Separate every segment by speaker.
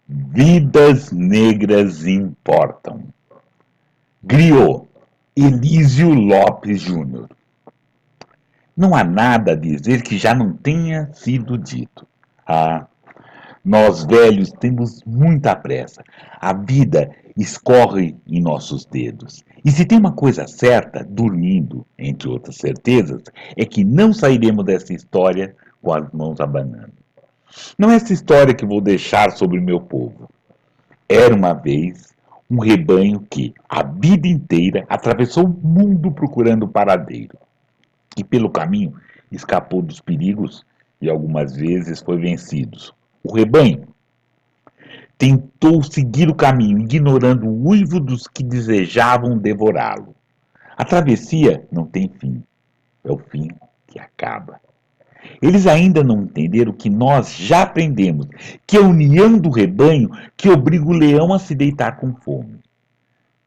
Speaker 1: Vidas negras importam. Griot, Elísio Lopes Júnior. Não há nada a dizer que já não tenha sido dito. Ah, nós velhos temos muita pressa. A vida escorre em nossos dedos. E se tem uma coisa certa, dormindo, entre outras certezas, é que não sairemos dessa história com as mãos abanando. Não é essa história que vou deixar sobre o meu povo. Era uma vez um rebanho que, a vida inteira, atravessou o mundo procurando paradeiro. E pelo caminho escapou dos perigos e algumas vezes foi vencido. O rebanho tentou seguir o caminho, ignorando o uivo dos que desejavam devorá-lo. A travessia não tem fim, é o fim que acaba. Eles ainda não entenderam que nós já aprendemos, que é a união do rebanho que obriga o leão a se deitar com fome.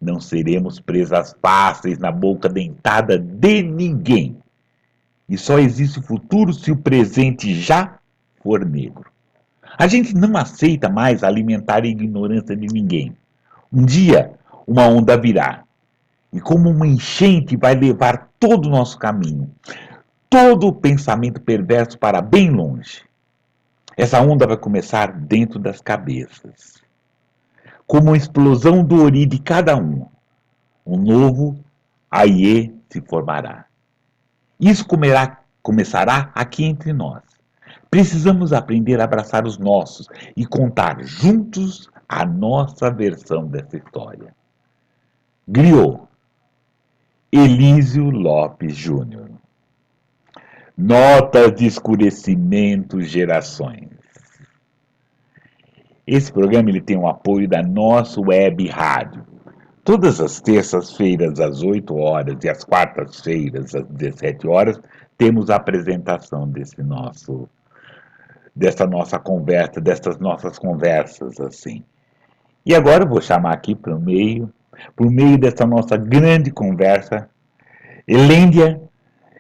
Speaker 1: Não seremos presas fáceis na boca dentada de ninguém. E só existe o futuro se o presente já for negro. A gente não aceita mais alimentar a ignorância de ninguém. Um dia, uma onda virá. E como uma enchente vai levar todo o nosso caminho, todo o pensamento perverso para bem longe. Essa onda vai começar dentro das cabeças. Como uma explosão do ori de cada um novo Aie se formará. Isso começará aqui entre nós. Precisamos aprender a abraçar os nossos e contar juntos a nossa versão dessa história. Griot, Elísio Lopes Júnior. Notas de escurecimento gerações. Esse programa ele tem o apoio da nossa web rádio. Todas as terças-feiras às 8 horas e às quartas-feiras às 17 horas temos a apresentação dessa nossa conversa, dessas nossas conversas assim. E agora eu vou chamar aqui por meio dessa nossa grande conversa, Helêndia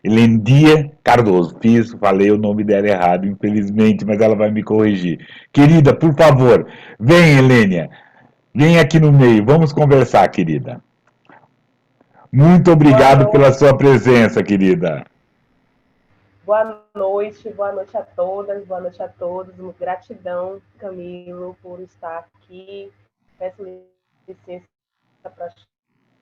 Speaker 1: Elendia Cardoso. Falei o nome dela errado, infelizmente, mas ela vai me corrigir. Querida, por favor, vem, Helênia. Vem aqui no meio, vamos conversar, querida. Muito
Speaker 2: Boa
Speaker 1: obrigado pela
Speaker 2: noite,
Speaker 1: sua presença, querida.
Speaker 2: boa noite a todas, boa noite a todos. Gratidão, Camilo, por estar aqui. Peço licença para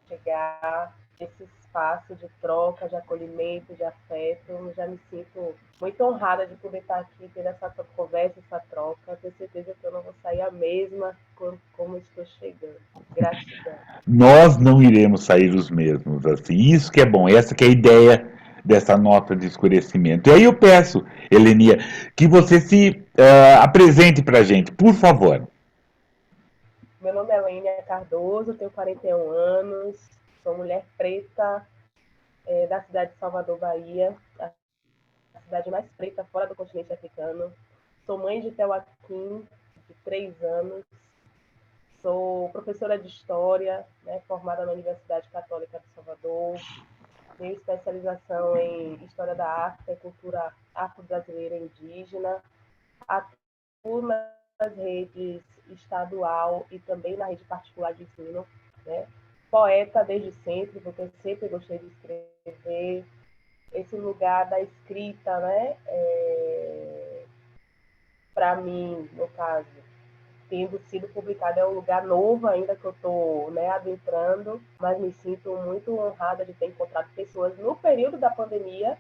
Speaker 2: chegar nesse espaço de troca, de acolhimento, de afeto. Já me sinto muito honrada de poder estar aqui, ter essa conversa, essa troca. Tenho certeza que eu não vou sair a mesma como estou chegando. Gratidão.
Speaker 1: Nós não iremos sair os mesmos, assim. Isso que é bom, essa que é a ideia dessa nota de escurecimento. E aí eu peço, Helenia, que você se apresente para a gente, por favor.
Speaker 2: Meu nome é Lênia Cardoso, tenho 41 anos, sou mulher preta, da cidade de Salvador, Bahia, a cidade mais preta fora do continente africano. Sou mãe de Teuaquim, de 3 anos. Sou professora de História, né, formada na Universidade Católica de Salvador. Tenho especialização em História da África e Cultura Afro-Brasileira e Indígena. Atuo nas redes estadual e também na rede particular de ensino. Né? Poeta desde sempre, porque eu sempre gostei de escrever, esse lugar da escrita, né? Para mim, no caso, tendo sido publicado, é um lugar novo ainda que eu estou, né, adentrando, mas me sinto muito honrada de ter encontrado pessoas no período da pandemia,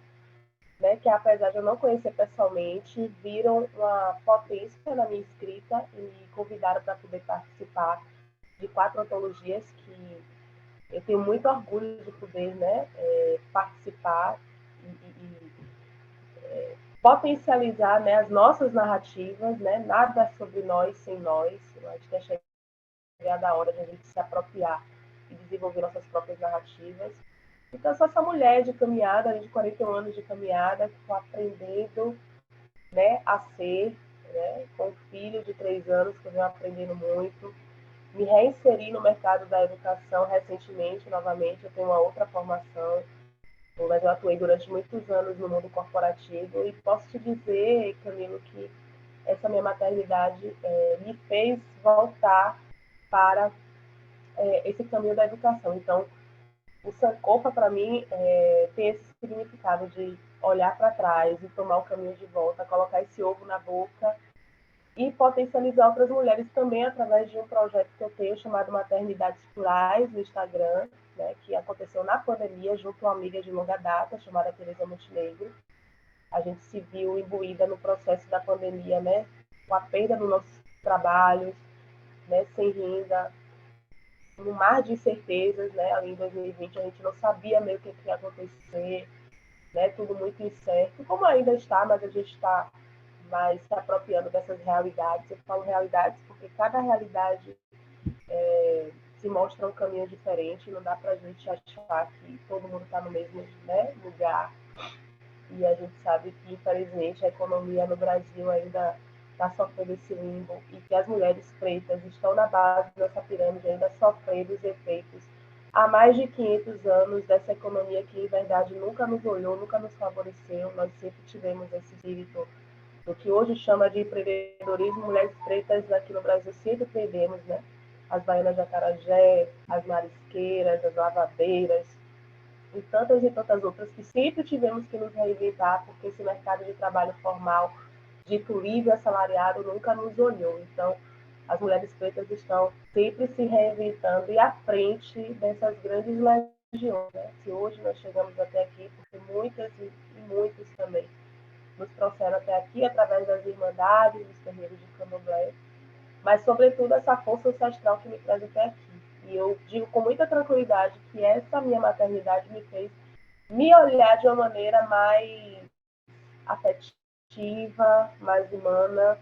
Speaker 2: né, que apesar de eu não conhecer pessoalmente, viram uma potência na minha escrita e me convidaram para poder participar de 4 antologias que eu tenho muito orgulho de poder, né, participar e potencializar, né, as nossas narrativas, né, nada sobre nós sem nós. Acho que é chegada a hora de a gente se apropriar e desenvolver nossas próprias narrativas. Então, eu sou essa mulher de caminhada, de 41 anos de caminhada, que estou aprendendo, né, a ser, né, com um filho de 3 anos, que eu venho aprendendo muito. Me reinseri no mercado da educação recentemente, novamente. Eu tenho uma outra formação, mas eu atuei durante muitos anos no mundo corporativo e posso te dizer, Camilo, que essa minha maternidade me fez voltar para esse caminho da educação. Então, o Sankofa, para mim, tem esse significado de olhar para trás e tomar o caminho de volta, colocar esse ovo na boca e potencializar outras mulheres também através de um projeto que eu tenho chamado Maternidades Plurais no Instagram, né, que aconteceu na pandemia junto a uma amiga de longa data chamada Teresa Montenegro. A gente se viu imbuída no processo da pandemia, né, com a perda dos nossos trabalhos, né, sem renda, no mar de incertezas, né, ali em 2020 a gente não sabia meio o que ia acontecer, né, tudo muito incerto, como ainda está, mas a gente está mais se apropriando dessas realidades. Eu falo realidades porque cada realidade se mostra um caminho diferente, não dá para a gente achar que todo mundo está no mesmo, né, lugar. E a gente sabe que, infelizmente, a economia no Brasil ainda está sofrendo esse limbo e que as mulheres pretas estão na base dessa pirâmide ainda sofrendo os efeitos há mais de 500 anos dessa economia que, em verdade, nunca nos olhou, nunca nos favoreceu. Nós sempre tivemos esse espírito do que hoje chama de empreendedorismo. Mulheres pretas aqui no Brasil sempre perdemos, né? As baianas de acarajé, as marisqueiras, as lavadeiras, e tantas outras que sempre tivemos que nos reinventar, porque esse mercado de trabalho formal, dito livre, assalariado, nunca nos olhou. Então, as mulheres pretas estão sempre se reinventando e à frente dessas grandes legiões. Né? Se hoje nós chegamos até aqui, porque muitas e muitos também nos trouxeram até aqui através das irmandades, dos terreiros de candomblé, mas, sobretudo, essa força ancestral que me traz até aqui. E eu digo com muita tranquilidade que essa minha maternidade me fez me olhar de uma maneira mais afetiva, mais humana,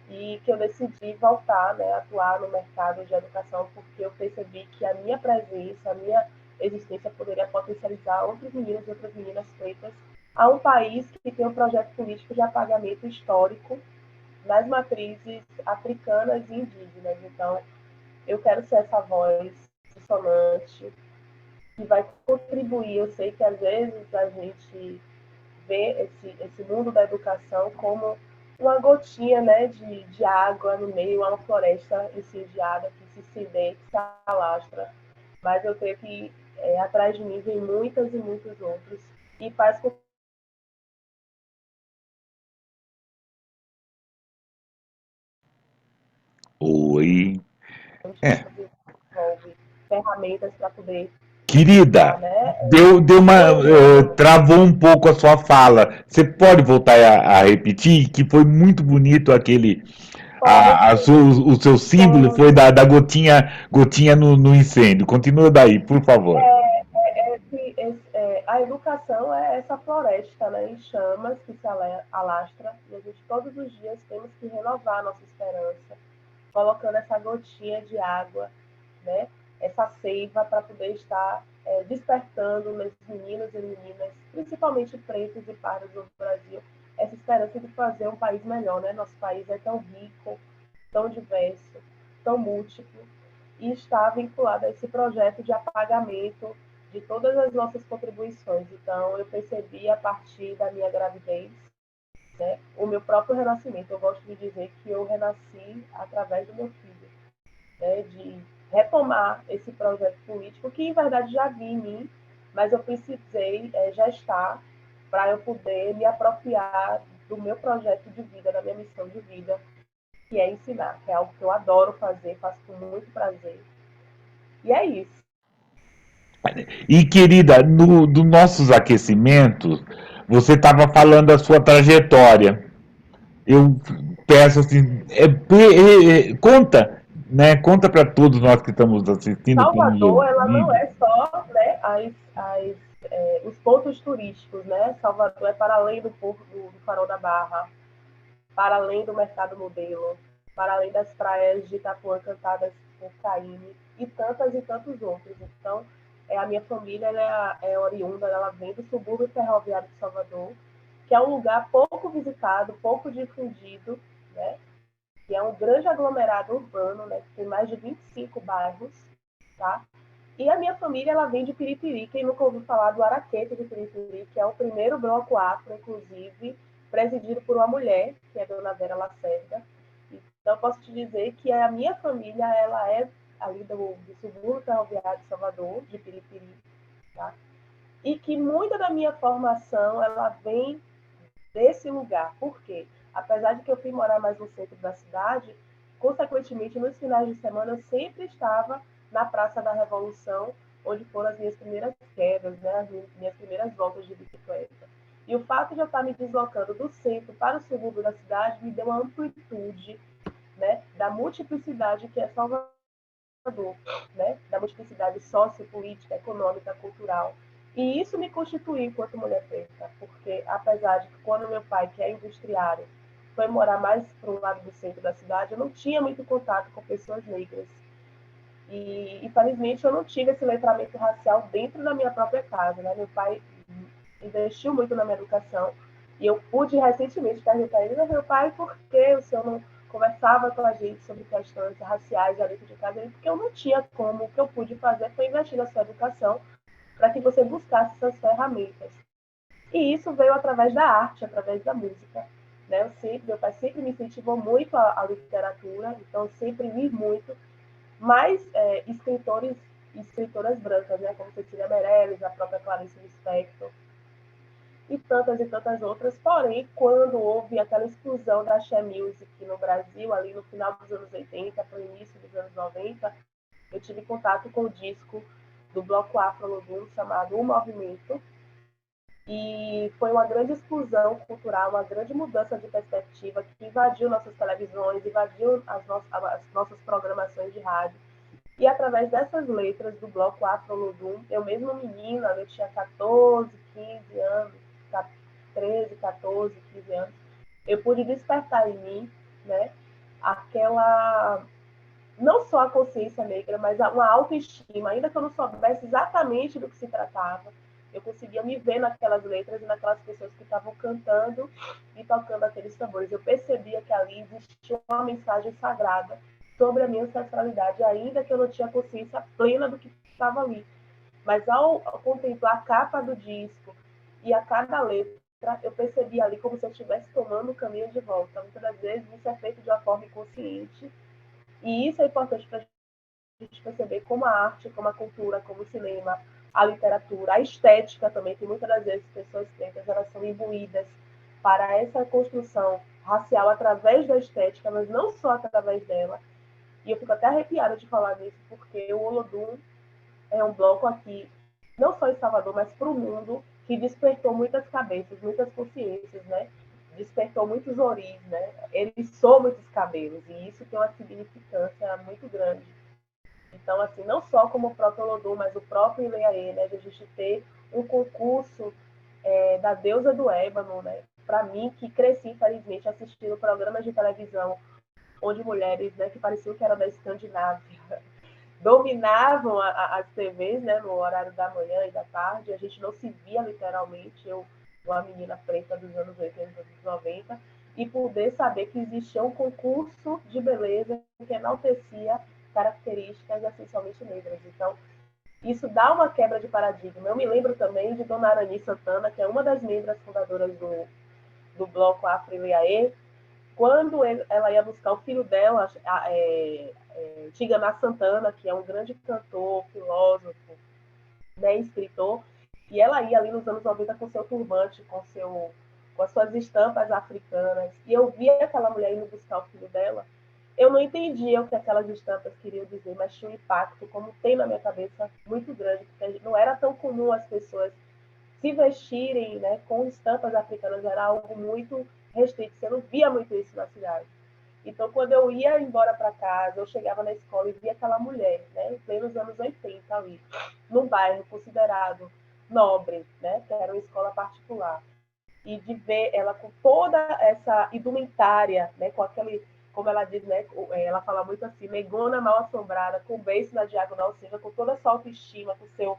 Speaker 2: e que eu decidi voltar, né, a atuar no mercado de educação, porque eu percebi que a minha presença, a minha existência poderia potencializar outros meninos e outras meninas pretas a um país que tem um projeto político de apagamento histórico nas matrizes africanas e indígenas. Então, eu quero ser essa voz dissonante que vai contribuir. Eu sei que às vezes a gente vê esse mundo da educação como uma gotinha, né, de água no meio a uma floresta incendiada que se incendeia, que se alastra. Mas eu creio que atrás de mim vem muitas e muitos outros e faz com
Speaker 1: Oi.
Speaker 2: que a gente
Speaker 1: É.
Speaker 2: desenvolve ferramentas para poder
Speaker 1: Querida,
Speaker 2: estar, né,
Speaker 1: deu uma.
Speaker 2: olhando.
Speaker 1: Travou um pouco a sua fala. Você pode voltar a repetir? Que foi muito bonito aquele.
Speaker 2: Pode,
Speaker 1: O seu símbolo foi
Speaker 2: pode.
Speaker 1: da gotinha no incêndio. Continua daí, por favor.
Speaker 2: A educação é essa floresta, né, em chamas que se alastra, e a gente todos os dias temos que renovar a nossa esperança, colocando essa gotinha de água, né, essa seiva para poder estar despertando nos meninos e meninas, principalmente pretos e pardos do Brasil, essa esperança de fazer um país melhor. Né? Nosso país é tão rico, tão diverso, tão múltiplo, e está vinculado a esse projeto de apagamento de todas as nossas contribuições. Então, eu percebi a partir da minha gravidez, né, o meu próprio renascimento. Eu gosto de dizer que eu renasci através do meu filho, né, de retomar esse projeto político que, em verdade, já vi em mim, mas eu precisei gestar para eu poder me apropriar do meu projeto de vida, da minha missão de vida, que é ensinar, que é algo que eu adoro fazer, faço com muito prazer. E é isso.
Speaker 1: E querida, no dos nossos aquecimentos, você estava falando da sua trajetória. Eu peço assim, conta, né? Conta para todos nós que estamos assistindo, estão nos
Speaker 2: Salvador, ela não
Speaker 1: ouvindo.
Speaker 2: é só, né, os pontos turísticos, né? Salvador é para além do Farol da Barra, para além do Mercado Modelo, para além das praias de Itapuã cantadas por Caíme e tantos outros. Então, a minha família é oriunda, ela vem do subúrbio ferroviário de Salvador, que é um lugar pouco visitado, pouco difundido, né? Que é um grande aglomerado urbano, né? Que tem mais de 25 bairros, tá? E a minha família, ela vem de Piripiri. Quem nunca ouviu falar do Araqueta de Piripiri, que é o primeiro bloco afro, inclusive, presidido por uma mulher, que é a Dona Vera Lacerda. Então, eu posso te dizer que a minha família, ela é ali do subúrbio ferroviário de Salvador, de Piripiri, tá? E que muita da minha formação, ela vem desse lugar. Por quê? Apesar de que eu fui morar mais no centro da cidade, consequentemente, nos finais de semana, eu sempre estava na Praça da Revolução, onde foram as minhas primeiras quedas, né, as minhas primeiras voltas de bicicleta. E o fato de eu estar me deslocando do centro para o subúrbio da cidade me deu uma amplitude, né, da multiplicidade que é Salvador, né, da multiplicidade sociopolítica, econômica, cultural. E isso me constituiu enquanto mulher preta, porque apesar de que quando meu pai, que é industriário, foi morar mais para o lado do centro da cidade, eu não tinha muito contato com pessoas negras. E, infelizmente, eu não tive esse letramento racial dentro da minha própria casa. Né? Meu pai investiu muito na minha educação. E eu pude recentemente perguntar a ele, meu pai, por que o senhor não conversava com a gente sobre questões raciais dentro de casa? Porque eu não tinha como. O que eu pude fazer foi investir na sua educação para que você buscasse essas ferramentas. E isso veio através da arte, através da música. Né? Meu pai sempre me incentivou muito a literatura, então eu sempre li muito, mais escritores e escritoras brancas, né? Como Cecília Meirelles, a própria Clarice Lispector, e tantas outras. Porém, quando houve aquela explosão da Axé Music no Brasil, ali no final dos anos 80 para o início dos anos 90, eu tive contato com o disco do Bloco Afro-Lodum chamado O Movimento, e foi uma grande explosão cultural, uma grande mudança de perspectiva que invadiu nossas televisões, invadiu as nossas programações de rádio. E através dessas letras do bloco Afro-Lodum, eu mesmo menina, eu tinha 14, 15 anos, 13, 14, 15 anos, eu pude despertar em mim, né, aquela, não só a consciência negra, mas uma autoestima, ainda que eu não soubesse exatamente do que se tratava, eu conseguia me ver naquelas letras e naquelas pessoas que estavam cantando e tocando aqueles tambores. Eu percebia que ali existia uma mensagem sagrada sobre a minha ancestralidade, ainda que eu não tinha consciência plena do que estava ali. Mas ao contemplar a capa do disco e a cada letra, eu percebi ali como se eu estivesse tomando o caminho de volta. Muitas das vezes isso é feito de uma forma inconsciente, e isso é importante para a gente perceber como a arte, como a cultura, como o cinema, a literatura, a estética também, que muitas das vezes pessoas pretas elas são imbuídas para essa construção racial através da estética, mas não só através dela. E eu fico até arrepiada de falar nisso, porque o Olodum é um bloco aqui, não só em Salvador, mas para o mundo, que despertou muitas cabeças, muitas consciências, né? Despertou muitos oris, né? Ele soou muitos cabelos, e isso tem uma significância muito grande. Então, assim, não só como o próprio Olodum, mas o próprio Ileaê, né? De a gente ter um concurso da deusa do ébano, né? Para mim, que cresci, infelizmente, assistindo programas de televisão onde mulheres, né, que pareciam que eram da Escandinávia, dominavam as TVs, né, no horário da manhã e da tarde. A gente não se via literalmente, eu, uma menina preta dos anos 80, dos anos 90, e poder saber que existia um concurso de beleza que enaltecia características essencialmente negras. Então, isso dá uma quebra de paradigma. Eu me lembro também de Dona Arani Santana, que é uma das membros fundadoras do bloco Afro Ileaê, quando ela ia buscar o filho dela, Tigana Santana, que é um grande cantor, filósofo, né, escritor, e ela ia ali nos anos 90 com seu turbante, com as suas estampas africanas, e eu via aquela mulher indo buscar o filho dela. Eu não entendia o que aquelas estampas queriam dizer, mas tinha um impacto, como tem na minha cabeça, muito grande, porque não era tão comum as pessoas se vestirem, né, com estampas africanas, era algo muito restrito, você não via muito isso na cidade. Então, quando eu ia embora para casa, eu chegava na escola e via aquela mulher, né, em plenos anos 80 ali, num bairro considerado nobre, né, que era uma escola particular, e de ver ela com toda essa indumentária, né, com aquele, como ela diz, né, ela fala muito assim, negona mal assombrada, com o beiço na diagonal, ou seja, com toda a sua autoestima, com o seu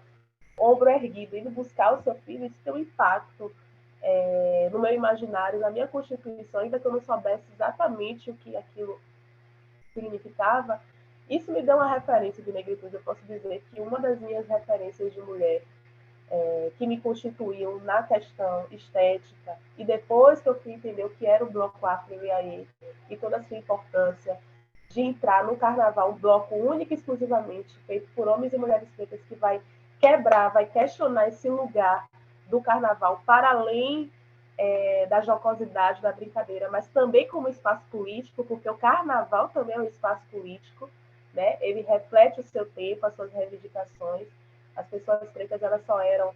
Speaker 2: ombro erguido, indo buscar o seu filho, isso tem um impacto no meu imaginário, na minha constituição, ainda que eu não soubesse exatamente o que aquilo significava. Isso me deu uma referência de negritude. Eu posso dizer que uma das minhas referências de mulher que me constituíam na questão estética, e depois que eu fui entender o que era o Bloco Afro Ileaê e toda a sua importância de entrar no carnaval, um bloco único e exclusivamente feito por homens e mulheres pretas, que vai quebrar, vai questionar esse lugar do carnaval para além da jocosidade, da brincadeira, mas também como espaço político, porque o carnaval também é um espaço político, né? Ele reflete o seu tempo, as suas reivindicações. As pessoas pretas, elas só eram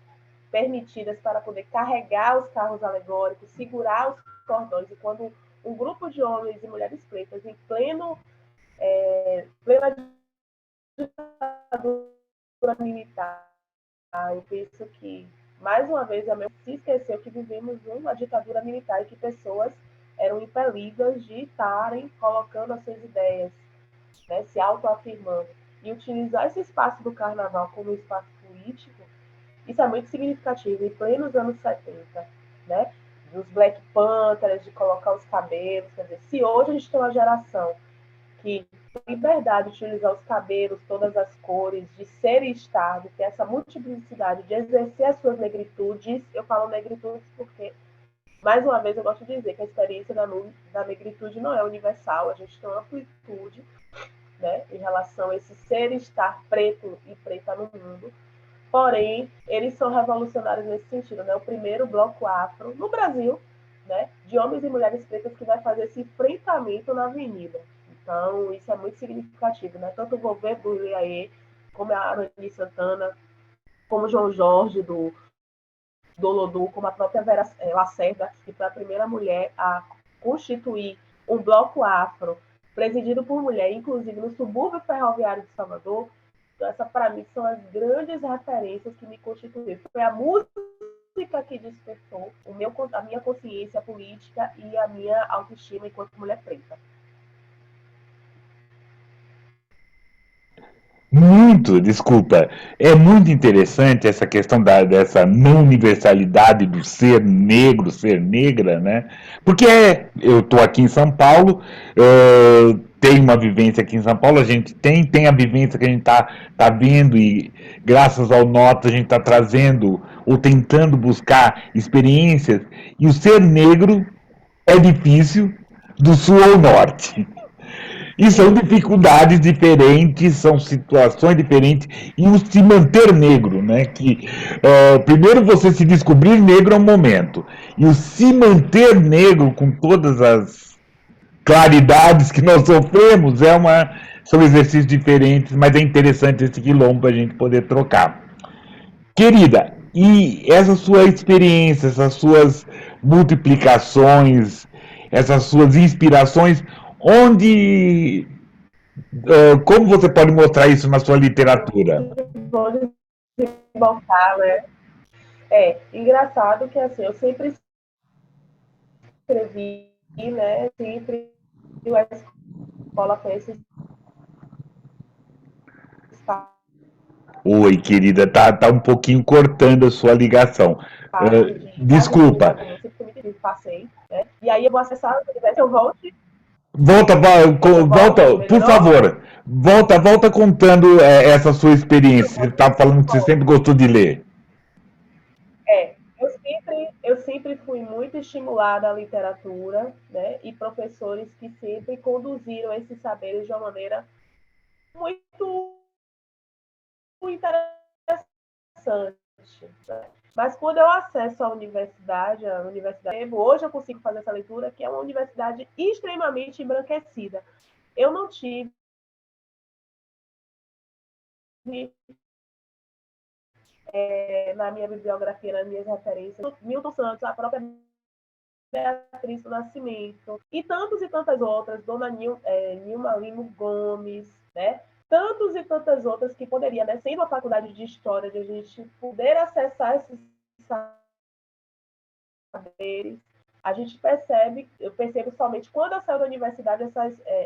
Speaker 2: permitidas para poder carregar os carros alegóricos, segurar os cordões, e quando um grupo de homens e mulheres pretas, em plena ditadura militar, eu penso que, mais uma vez, a meu se esqueceu que vivemos uma ditadura militar e que pessoas eram impelidas de estarem colocando as suas ideias, né, se autoafirmando. E utilizar esse espaço do carnaval como espaço político, isso é muito significativo, em plenos anos 70, né? Dos Black Panthers, de colocar os cabelos. Quer dizer, se hoje a gente tem uma geração que tem liberdade de utilizar os cabelos, todas as cores, de ser e estar, de ter essa multiplicidade, de exercer as suas negritudes. Eu falo negritudes porque, mais uma vez, eu gosto de dizer que a experiência da negritude não é universal, a gente tem uma amplitude, né, em relação a esse ser e estar preto e preta no mundo. Porém, eles são revolucionários nesse sentido, né? O primeiro bloco afro no Brasil, né, de homens e mulheres pretas que vai fazer esse enfrentamento na avenida. Então, isso é muito significativo, né? Tanto o governo do Ileaê, como a Arani Santana, como o João Jorge do Olodum, como a própria Vera Lacerda, que foi a primeira mulher a constituir um bloco afro, presidido por mulher, inclusive no subúrbio ferroviário de Salvador. Então, essa, para mim, são as grandes referências que me constituíram. Foi a música que despertou a minha consciência política e a minha autoestima enquanto mulher preta.
Speaker 1: Muito, desculpa. É muito interessante essa questão dessa não universalidade do ser negro, ser negra, né? Porque eu estou aqui em São Paulo, tem uma vivência aqui em São Paulo, a gente tem a vivência que a gente tá vendo, e graças ao Nota a gente está trazendo ou tentando buscar experiências, e o ser negro é difícil do sul ao norte. E são dificuldades diferentes, são situações diferentes, e o se manter negro, né? Que primeiro você se descobrir negro é um momento, e o se manter negro com todas as claridades que nós sofremos são exercícios diferentes, mas é interessante esse quilombo para a gente poder trocar. Querida, e essa sua experiência, essas suas multiplicações, essas suas inspirações, onde como você pode mostrar isso na sua literatura?
Speaker 2: Vou voltar, né? Engraçado que assim, eu sempre escrevi, né? Sempre a escola com esse
Speaker 1: Oi, querida, tá um pouquinho cortando a sua ligação.
Speaker 2: espaço de
Speaker 1: Desculpa.
Speaker 2: travessia, como eu sempre me passei, né? E aí eu vou acessar, se quiser que eu volte,
Speaker 1: Volta,
Speaker 2: eu volto,
Speaker 1: volta, por
Speaker 2: melhorou?
Speaker 1: favor. Volta contando essa sua experiência. Você estava falando que você sempre gostou de ler.
Speaker 2: Eu sempre fui muito estimulada à literatura, né? E professores que sempre conduziram esses saberes de uma maneira muito interessante. Né? Mas quando eu acesso a universidade, hoje eu consigo fazer essa leitura, que é uma universidade extremamente embranquecida. Eu não tive na minha bibliografia, nas minhas referências, Milton Santos, a própria Beatriz do Nascimento, e tantas outras, Dona Nilma Limo Gomes, né? Tantos e tantas outras que poderia, né? Sendo a faculdade de História, de a gente poder acessar esses saberes, a gente eu percebo somente quando eu saio da universidade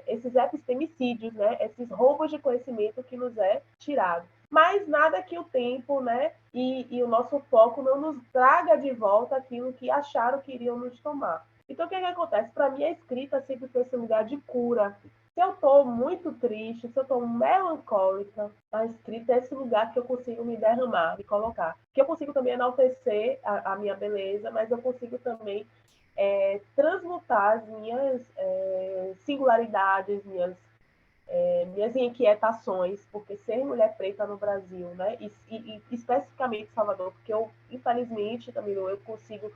Speaker 2: esses epistemicídios, né? Esses roubos de conhecimento que nos é tirado. Mas nada que o tempo, né? E o nosso foco não nos traga de volta aquilo que acharam que iriam nos tomar. Então, o que acontece? Para mim, a escrita sempre foi esse lugar de cura, Se eu estou muito triste, se eu estou melancólica, a escrita é esse lugar que eu consigo me derramar, me colocar. Que eu consigo também enaltecer a minha beleza, mas eu consigo também transmutar as minhas singularidades, minhas inquietações, porque ser mulher preta no Brasil, né, e especificamente Salvador, porque eu, infelizmente, também eu consigo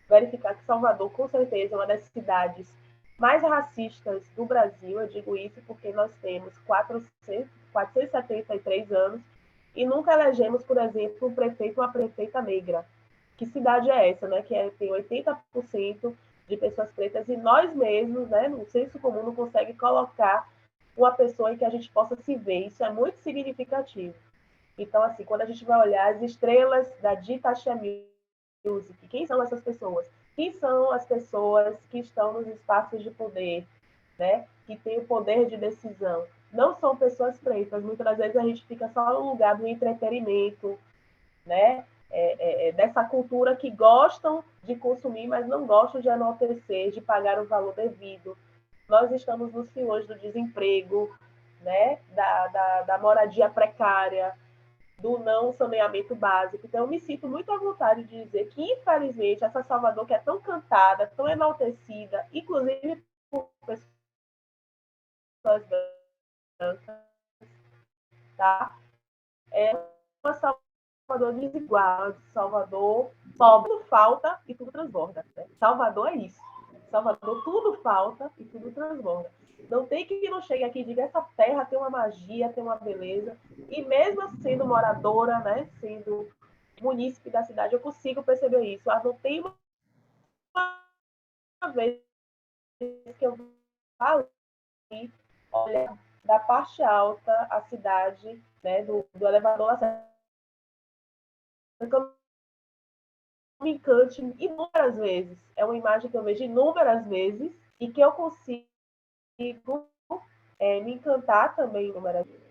Speaker 2: verificar que Salvador, com certeza, é uma das cidades mais racistas do Brasil. Eu digo isso porque nós temos 473 anos e nunca elegemos, por exemplo, um prefeito ou uma prefeita negra. Que cidade é essa, né? Que tem 80% de pessoas pretas e nós mesmos, né, no senso comum, não consegue colocar uma pessoa em que a gente possa se ver. Isso é muito significativo. Então, assim, quando a gente vai olhar as estrelas da dita Axé Music, quem são essas pessoas? Quem são as pessoas que estão nos espaços de poder, né? Que têm o poder de decisão? Não são pessoas pretas. Muitas das vezes a gente fica só no lugar do entretenimento, né? Dessa cultura que gostam de consumir, mas não gostam de enaltecer, de pagar o valor devido. Nós estamos nos filões do desemprego, né? Da moradia precária, do não saneamento básico. Então, eu me sinto muito à vontade de dizer que, infelizmente, essa Salvador que é tão cantada, tão enaltecida, inclusive por pessoas brancas, tá? É uma Salvador desigual, Salvador pobre, tudo falta e tudo transborda. Né? Salvador é isso. Salvador tudo falta e tudo transborda. Não tem que não chegue aqui e diga essa terra tem uma magia, tem uma beleza. E mesmo sendo moradora, né, sendo munícipe da cidade, eu consigo perceber isso. Não tem uma vez que eu falo olha da parte alta a cidade, né, do elevador a me encante inúmeras vezes. É uma imagem que eu vejo inúmeras vezes e que eu consigo me encantar também inúmeras vezes.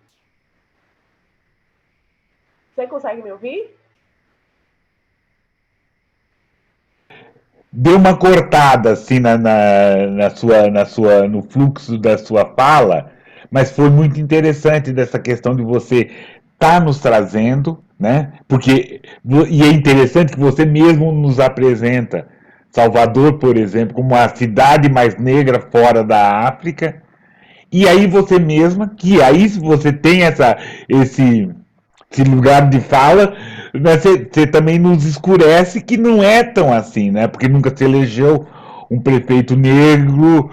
Speaker 2: Você consegue me ouvir?
Speaker 1: Deu uma cortada assim no fluxo da sua fala, mas foi muito interessante dessa questão de você estar nos trazendo, né? Porque e é interessante que você mesmo nos apresenta Salvador, por exemplo, como a cidade mais negra fora da África, e aí você mesma, que aí você tem esse lugar de fala, né, você também nos escurece que não é tão assim, né? Porque nunca se elegeu um prefeito negro.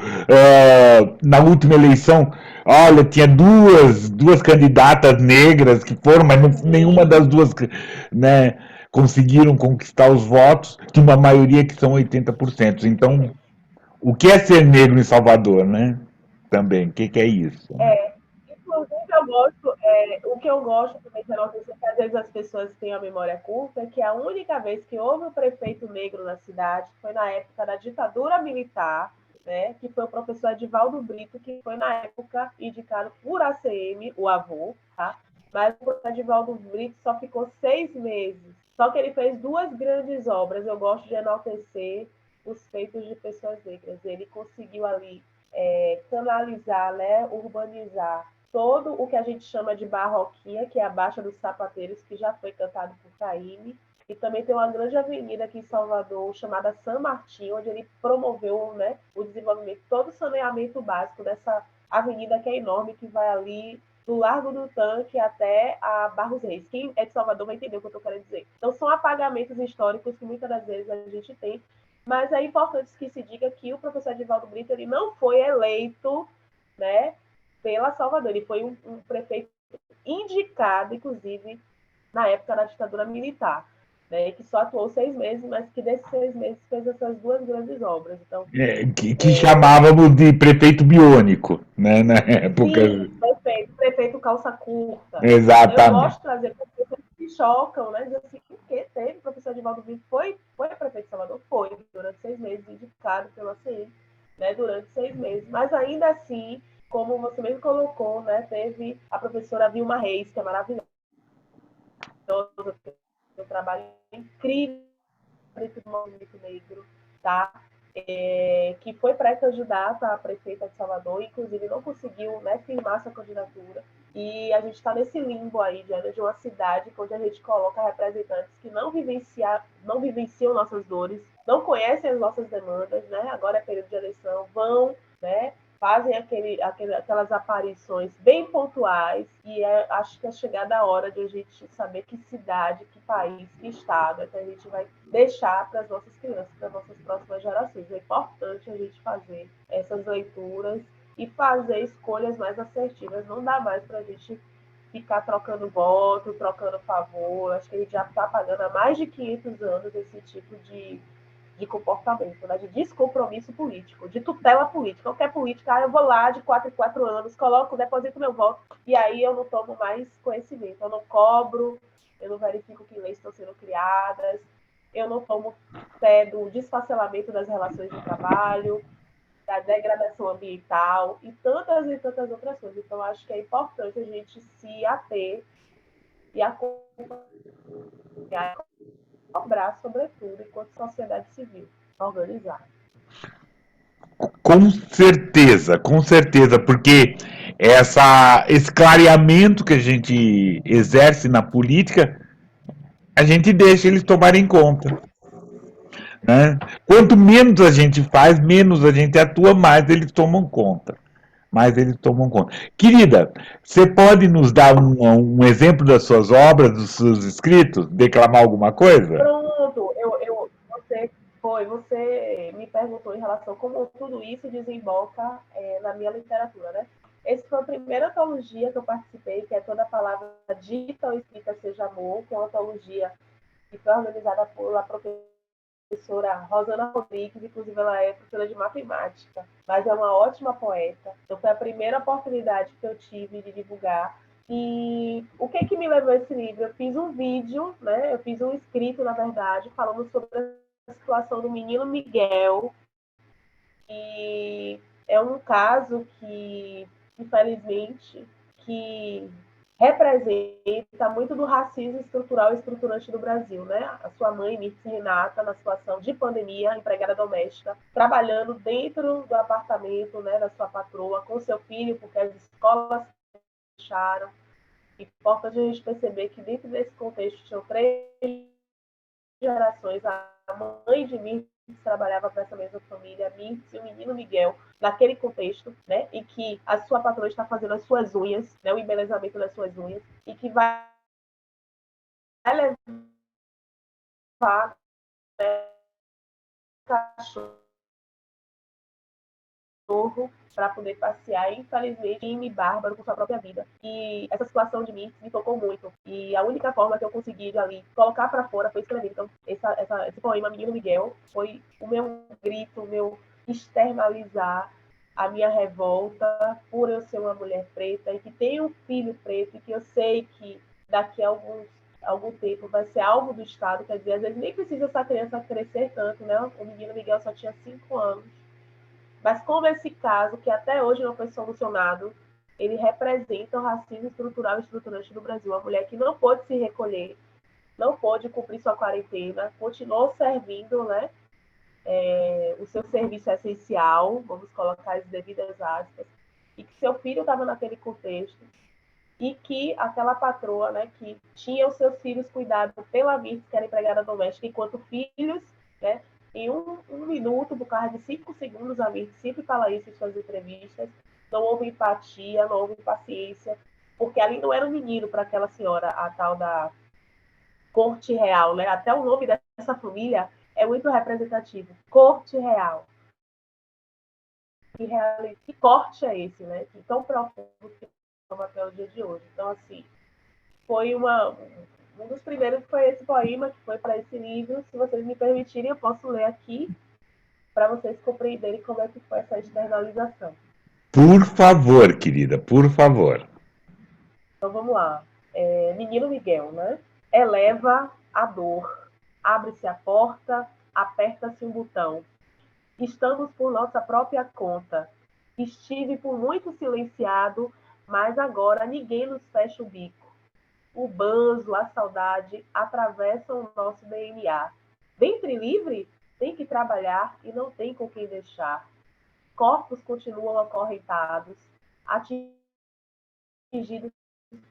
Speaker 1: Na última eleição, olha, tinha duas candidatas negras que foram, mas não, nenhuma das duas, né, conseguiram conquistar os votos de uma maioria que são 80%. Então, o que é ser negro em Salvador, né? Também, o que é isso? Né?
Speaker 2: Inclusive, o que eu gosto também de notícia, que às vezes as pessoas têm a memória curta, é que a única vez que houve um prefeito negro na cidade foi na época da ditadura militar, né, que foi o professor Edivaldo Brito, que foi na época indicado por ACM, o avô, tá? Mas o professor Edivaldo Brito só ficou 6 meses. Só que ele fez duas grandes obras. Eu gosto de enaltecer os feitos de pessoas negras. Ele conseguiu ali canalizar, né, urbanizar todo o que a gente chama de Barroquinha, que é a Baixa dos Sapateiros, que já foi cantado por Caymmi. E também tem uma grande avenida aqui em Salvador, chamada San Martín, onde ele promoveu, né, o desenvolvimento, todo o saneamento básico dessa avenida que é enorme, que vai ali do Largo do Tanque até a Barros Reis. Quem é de Salvador vai entender o que eu estou querendo dizer. Então, são apagamentos históricos que muitas das vezes a gente tem, mas é importante que se diga que o professor Edivaldo Brito ele não foi eleito, né, pela Salvador. Ele foi um prefeito indicado, inclusive, na época da ditadura militar, né, que só atuou 6 meses, mas que desses 6 meses fez essas duas grandes obras. Então,
Speaker 1: Que chamávamos de prefeito biônico, né, na época.
Speaker 2: sim, prefeito calça curta. Então, eu gosto
Speaker 1: Exatamente.
Speaker 2: de trazer pessoas que chocam, né? Dizer assim, o que teve? O professor Edivaldo Brito foi prefeito de Salvador? Foi, durante 6 meses, indicado pela CM, né? Durante 6 meses. Mas ainda assim, como você mesmo colocou, né? Teve a professora Vilma Reis, que é maravilhosa, tem um trabalho incrível dentro do movimento negro, tá? que foi pré-candidato a prefeita de Salvador, inclusive não conseguiu, né, firmar essa candidatura. E a gente está nesse limbo aí, de uma cidade onde a gente coloca representantes que não vivenciam nossas dores, não conhecem as nossas demandas, né? Agora é período de eleição, vão, né? Fazem aquelas aparições bem pontuais e acho que é chegada a hora de a gente saber que cidade, que país, que estado é que a gente vai deixar para as nossas crianças, para as nossas próximas gerações. É importante a gente fazer essas leituras e fazer escolhas mais assertivas. Não dá mais para a gente ficar trocando voto, trocando favor. Acho que a gente já está pagando há mais de 500 anos esse tipo de comportamento, né? De descompromisso político, de tutela política. Qualquer política, eu vou lá de 4 em 4 anos, coloco, deposito meu voto, e aí eu não tomo mais conhecimento, eu não cobro, eu não verifico que leis estão sendo criadas, eu não tomo fé do desfacelamento das relações de trabalho, da degradação ambiental e tantas outras coisas. Então, acho que é importante a gente se ater e acompanhar, cobrar, sobretudo, enquanto sociedade civil organizada.
Speaker 1: Com certeza, porque esse clareamento que a gente exerce na política, a gente deixa eles tomarem conta. Né? Quanto menos a gente faz, menos a gente atua, mais eles tomam conta. Mais eles tomam conta. Querida, você pode nos dar um exemplo das suas obras, dos seus escritos? Declamar alguma coisa?
Speaker 2: Pronto, você me perguntou em relação a como tudo isso desemboca na minha literatura, né? Essa foi a primeira antologia que eu participei, que é Toda Palavra Dita ou Escrita Seja Amor, que é uma antologia que foi organizada pela professora Rosana Rodrigues, inclusive ela é professora de matemática, mas é uma ótima poeta. Então foi a primeira oportunidade que eu tive de divulgar. E o que me levou a esse livro? Eu fiz um vídeo, né? Eu fiz um escrito, na verdade, falando sobre a situação do menino Miguel. E é um caso que, infelizmente, que representa muito do racismo estrutural e estruturante do Brasil, né? A sua mãe, Mirce Renata, na situação de pandemia, empregada doméstica, trabalhando dentro do apartamento, né, da sua patroa, com seu filho, porque as escolas fecharam. Importante a gente perceber que dentro desse contexto tinham 3 gerações. A mãe de Mirce trabalhava para essa mesma família, Mirce e o menino Miguel, naquele contexto, né, em que a sua patroa está fazendo as suas unhas, né, o embelezamento das suas unhas, e que vai levar, né, cachorro para poder passear, e infelizmente, crime bárbaro com sua própria vida. E essa situação de mim me tocou muito. E a única forma que eu consegui ali colocar para fora foi escrever. Então, esse poema, Menino Miguel, foi o meu grito, o meu externalizar a minha revolta por eu ser uma mulher preta e que tenho um filho preto e que eu sei que daqui a algum tempo vai ser alvo do Estado, quer dizer, às vezes nem precisa essa criança crescer tanto, né? O menino Miguel só tinha 5 anos. Mas como esse caso, que até hoje não foi solucionado, ele representa o racismo estrutural e estruturante do Brasil. A mulher que não pôde se recolher, não pôde cumprir sua quarentena, continuou servindo, né, o seu serviço essencial, vamos colocar as devidas aspas, e que seu filho estava naquele contexto, e que aquela patroa, né, que tinha os seus filhos cuidados pela Mirce, que era empregada doméstica, enquanto filhos, né, em um minuto, por causa de 5 segundos, a Mirce sempre fala isso em suas entrevistas, não houve empatia, não houve paciência, porque ali não era um menino para aquela senhora, a tal da Corte Real, né? Até o nome dessa família é muito representativo. Corte Real. Que corte é esse, né? Que tão profundo que estamos até o dia de hoje. Então, assim, foi um dos primeiros foi esse poema, que foi para esse livro. Se vocês me permitirem, eu posso ler aqui para vocês compreenderem como é que foi essa externalização.
Speaker 1: Por favor, querida, por favor.
Speaker 2: Então vamos lá. Menino Miguel, né? Eleva a dor. Abre-se a porta, aperta-se um botão. Estamos por nossa própria conta. Estive por muito silenciado, mas agora ninguém nos fecha o bico. O banzo, a saudade atravessam o nosso DNA. Ventre livre? têm que trabalhar e não têm com quem deixar. Corpos continuam acorrentados, atingidos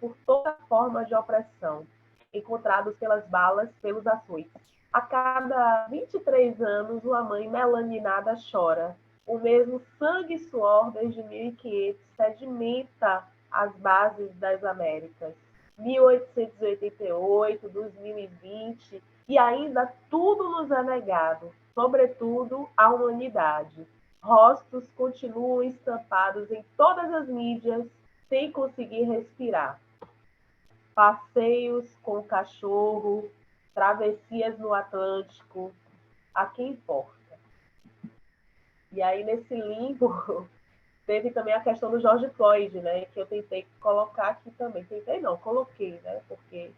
Speaker 2: por toda forma de opressão, encontrados pelas balas, pelos açoites. A cada 23 anos, uma mãe melaninada chora. O mesmo sangue e suor desde 1500 sedimenta as bases das Américas. 1888, 2020, e ainda tudo nos é negado, sobretudo a humanidade. Rostos continuam estampados em todas as mídias, sem conseguir respirar. Passeios com o cachorro, travessias no Atlântico, a quem importa? E aí, nesse limbo, teve também a questão do George Floyd, né? Que eu tentei colocar aqui também. Tentei não, coloquei, né? Porque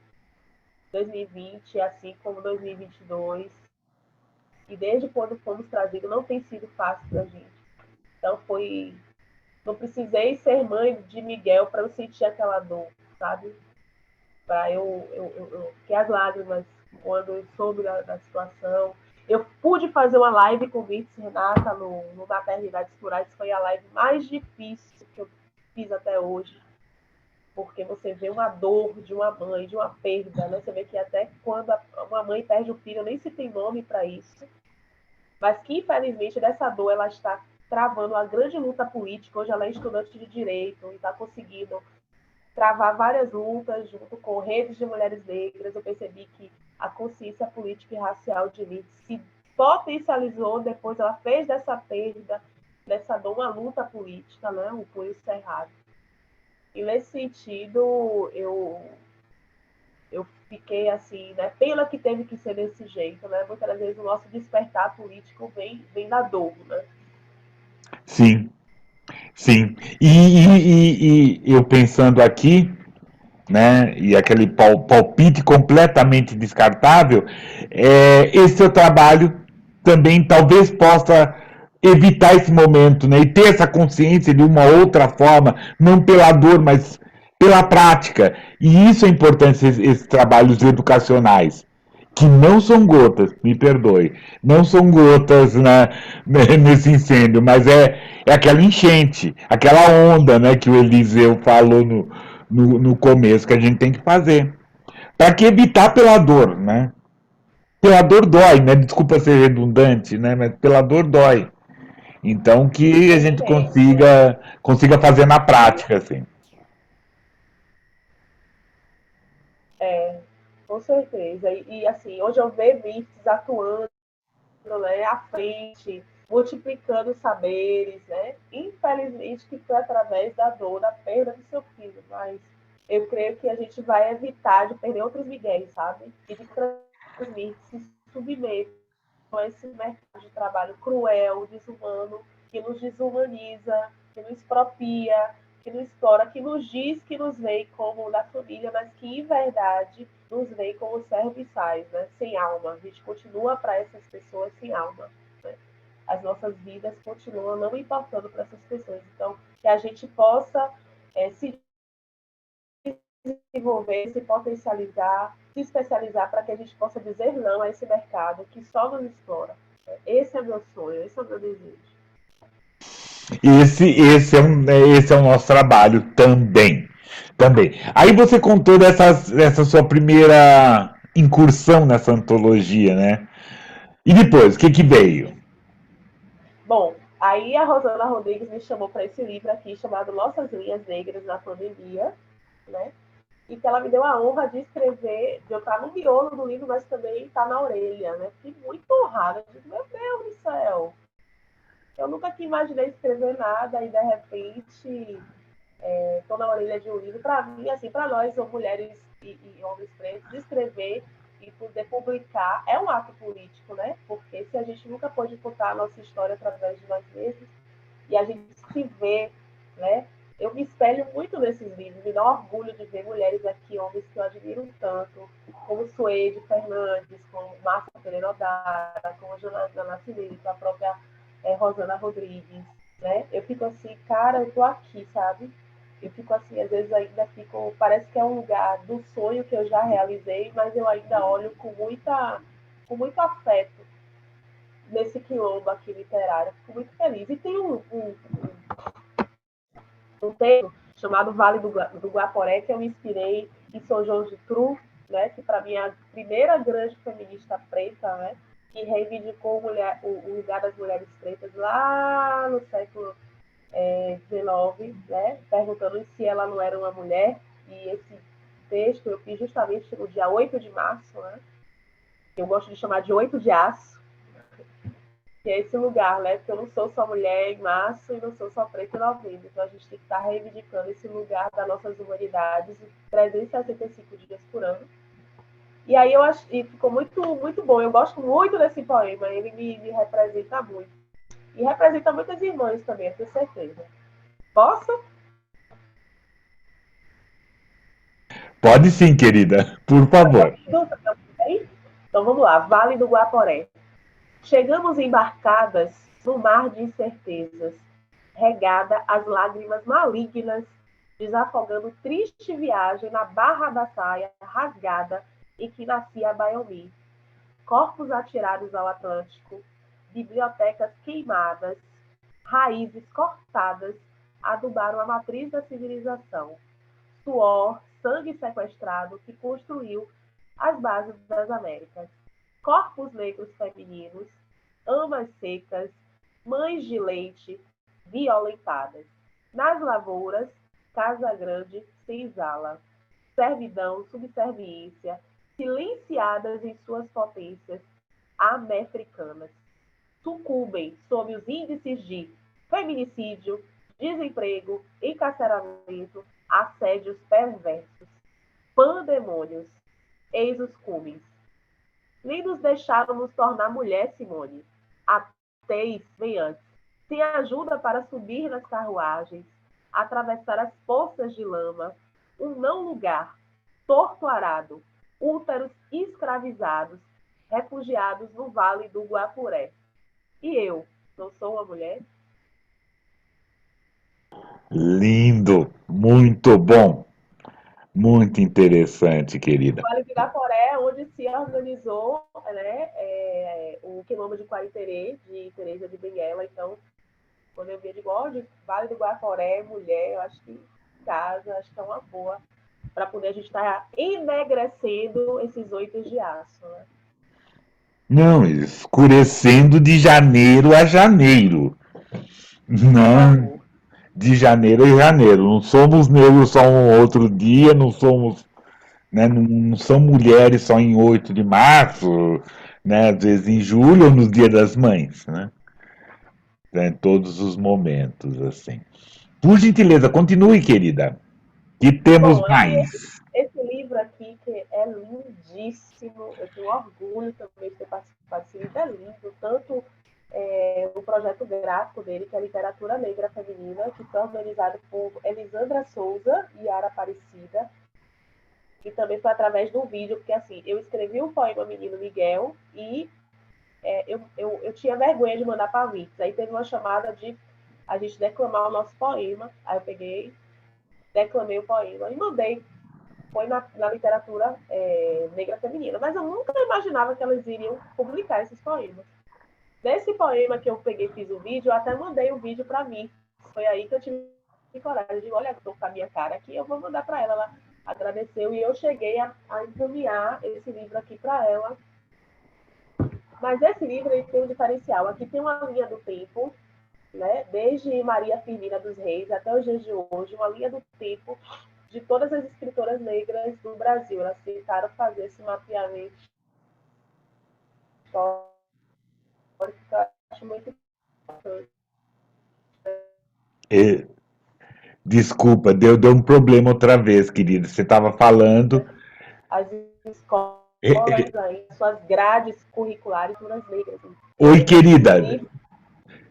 Speaker 2: 2020, assim como 2022, e desde quando fomos trazidos, não tem sido fácil pra gente. Então foi... Não precisei ser mãe de Miguel para eu sentir aquela dor, sabe? Para que as lágrimas, quando eu soube da situação. Eu pude fazer uma live com o Virtus Renata no Maternidades Plurais, foi a live mais difícil que eu fiz até hoje, porque você vê uma dor de uma mãe, de uma perda, né? Você vê que até quando uma mãe perde o filho, nem se tem nome para isso, mas que, infelizmente, dessa dor ela está travando uma grande luta política. Hoje ela é estudante de direito e está conseguindo travar várias lutas junto com redes de mulheres negras. Eu percebi que a consciência política e racial de Nietzsche se potencializou depois. Ela fez dessa perda, dessa dor, uma luta política, né? O punho cerrado. E nesse sentido, eu fiquei assim, né? Pena que teve que ser desse jeito, né? Muitas vezes o nosso despertar político vem da dor, né?
Speaker 1: Sim, sim. E eu pensando aqui, né, e aquele palpite completamente descartável, esse seu trabalho também talvez possa evitar esse momento, né, e ter essa consciência de uma outra forma, não pela dor, mas pela prática. E isso é importante, esses trabalhos educacionais, que não são gotas, me perdoe, não são gotas, né, nesse incêndio, mas é aquela enchente, aquela onda, né, que o Eliseu falou no começo, que a gente tem que fazer. Para que evitar pela dor, né? Pela dor dói, né? Desculpa ser redundante, né? Mas pela dor dói. Então que a
Speaker 2: É
Speaker 1: gente
Speaker 2: imenso, né?
Speaker 1: consiga fazer na prática, assim.
Speaker 2: É, com certeza. E assim, hoje eu vejo Virtus atuando, né, à frente, multiplicando saberes, né? Infelizmente que foi através da dor, da perda do seu filho, mas eu creio que a gente vai evitar de perder outros miguéis, sabe? E de transmitir, se submeter a esse mercado de trabalho cruel, desumano, que nos desumaniza, que nos expropria, que nos explora, que nos diz que nos vê como da família, mas que em verdade nos vê como serviçais, né? Sem alma. A gente continua para essas pessoas sem alma. Né? As nossas vidas continuam não importando para essas pessoas. Então, que a gente possa se desenvolver, se potencializar, se especializar para que a gente possa dizer não a esse mercado que só nos explora. Esse é meu sonho, esse é o meu desejo.
Speaker 1: Esse é o nosso trabalho também. Também. Aí você contou dessa sua primeira incursão nessa antologia, né? E depois, o que que veio?
Speaker 2: Bom, aí a Rosana Rodrigues me chamou para esse livro aqui chamado Nossas Linhas Negras na Pandemia, né? E que ela me deu a honra de escrever, de eu estar no miolo do livro, mas também estar na orelha, né? Fiquei muito honrada. Eu digo, meu Deus do céu, eu nunca que imaginei escrever nada e de repente estou na orelha de um livro. Para mim, assim, para nós, mulheres e homens pretos, escrever e poder publicar é um ato político, né? Porque se a gente nunca pôde contar a nossa história através de nós mesmos e a gente se vê, né? Eu me espelho muito nesses livros, me dá orgulho de ver mulheres aqui, homens que eu admiro tanto, como Suede Fernandes, como Márcia Pereira Odara, como Jonathan Nascimento, a própria Rosana Rodrigues, né? Eu fico assim, cara, eu tô aqui, sabe? Eu fico assim, às vezes ainda fico, parece que é um lugar do sonho que eu já realizei, mas eu ainda olho com muito afeto. nesse quilombo aqui literário. Fico muito feliz. E tem um texto chamado Vale do Guaporé, que eu me inspirei em Sojourner Truth, né, que para mim é a primeira grande feminista preta, né, que reivindicou o lugar das mulheres pretas lá no século XIX, né, perguntando se ela não era uma mulher. E esse texto eu fiz justamente no dia 8 de março, né, que eu gosto de chamar de 8 de aço, que é esse lugar, né? Porque eu não sou só mulher em março e não sou só preta em novembro. Então a gente tem que estar reivindicando esse lugar das nossas humanidades 365 dias por ano. E aí eu acho que ficou muito, muito bom. Eu gosto muito desse poema, ele me representa muito. E representa muitas irmãs também, eu tenho certeza. Posso?
Speaker 1: Pode sim, querida, por favor.
Speaker 2: Então vamos lá, Vale do Guaporé. Chegamos embarcadas no mar de incertezas, regada às lágrimas malignas, desafogando triste viagem na barra da saia rasgada em que nascia a Baiomi. Corpos atirados ao Atlântico, bibliotecas queimadas, raízes cortadas adubaram a matriz da civilização. Suor, sangue sequestrado que construiu as bases das Américas. Corpos negros femininos, amas secas, mães de leite, violentadas. Nas lavouras, Casa Grande senzala. Servidão, subserviência, silenciadas em suas potências americanas. Sucumbem sob os índices de feminicídio, desemprego, encarceramento, assédios perversos, pandemônios, eis os cumes. Nem nos deixaram nos tornar mulher, Simone. Ateis, vem antes. Sem ajuda para subir nas carruagens, atravessar as poças de lama, um não lugar, torto arado, úteros escravizados, refugiados no vale do Guapuré. E eu, não sou uma mulher?
Speaker 1: Lindo, muito bom, muito interessante, querida.
Speaker 2: Vale do Guaporé, onde se organizou, né, o quilombo de Quariterê, de Teresa de Benguela. Então, quando eu vi, eu digo, Vale do Guaporé, mulher, eu acho que casa, acho que é uma boa para poder a gente estar enegrecendo esses 8 de aço, né?
Speaker 1: Não, escurecendo de janeiro a janeiro.
Speaker 2: Por
Speaker 1: Não,
Speaker 2: favor.
Speaker 1: de janeiro a janeiro. Não somos negros só um outro dia, não somos, né, não são mulheres só em 8 de março, né, às vezes em julho ou no Dia das Mães, né? Em todos os momentos, assim. Por gentileza, continue, querida. Que temos
Speaker 2: Bom,
Speaker 1: mais?
Speaker 2: esse livro aqui, que é lindíssimo, eu tenho orgulho também de ter participado desse livro, é lindo, tanto o projeto gráfico dele, que é a Literatura Negra Feminina, que foi organizado por Elisandra Souza e Yara Aparecida, e também foi através do vídeo, porque assim, eu escrevi o poema Menino Miguel e eu tinha vergonha de mandar para a Wix. Aí teve uma chamada de a gente declamar o nosso poema, aí eu peguei, declamei o poema e mandei. Foi na literatura negra feminina. Mas eu nunca imaginava que elas iriam publicar esses poemas. Desse poema que eu peguei e fiz o vídeo, eu até mandei o vídeo para mim. Foi aí que eu tive coragem. Eu digo, olha, estou com a minha cara aqui, eu vou mandar para ela. Ela agradeceu e eu cheguei a encaminhar esse livro aqui para ela. Mas esse livro ele tem um diferencial. Aqui tem uma linha do tempo, né? Desde Maria Firmina dos Reis até os dias de hoje, uma linha do tempo de todas as escritoras negras do Brasil. Elas tentaram fazer esse mapeamento histórico, que eu acho muito importante.
Speaker 1: Desculpa, deu um problema outra vez, querida. Você estava falando.
Speaker 2: As escolas aí, suas grades curriculares nas negras.
Speaker 1: Oi, querida.
Speaker 2: E,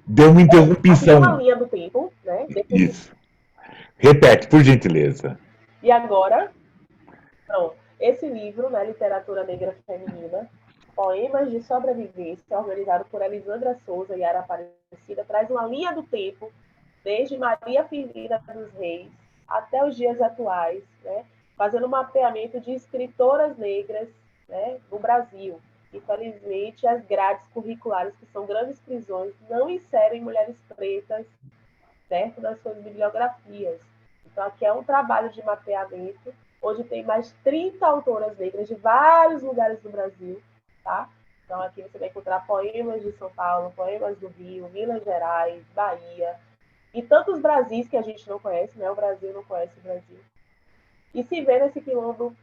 Speaker 1: Deu uma
Speaker 2: aqui tem uma
Speaker 1: interrupção.
Speaker 2: linha do tempo, né?
Speaker 1: Isso. Repete, por gentileza.
Speaker 2: E agora, pronto. Esse livro, né, Literatura Negra Feminina, Poemas de Sobrevivência, organizado por Elisandra Souza e Yara Aparecida, traz uma linha do tempo, desde Maria Firmina dos Reis até os dias atuais, né, fazendo um mapeamento de escritoras negras, né, no Brasil. Infelizmente, as grades curriculares, que são grandes prisões, não inserem mulheres pretas dentro das suas bibliografias. Então, aqui é um trabalho de mapeamento, onde tem mais 30 autoras negras de vários lugares do Brasil, tá? Então, aqui você vai encontrar poemas de São Paulo, poemas do Rio, Minas Gerais, Bahia, e tantos Brasis que a gente não conhece, né? O Brasil não conhece o Brasil. E se vê nesse quilombo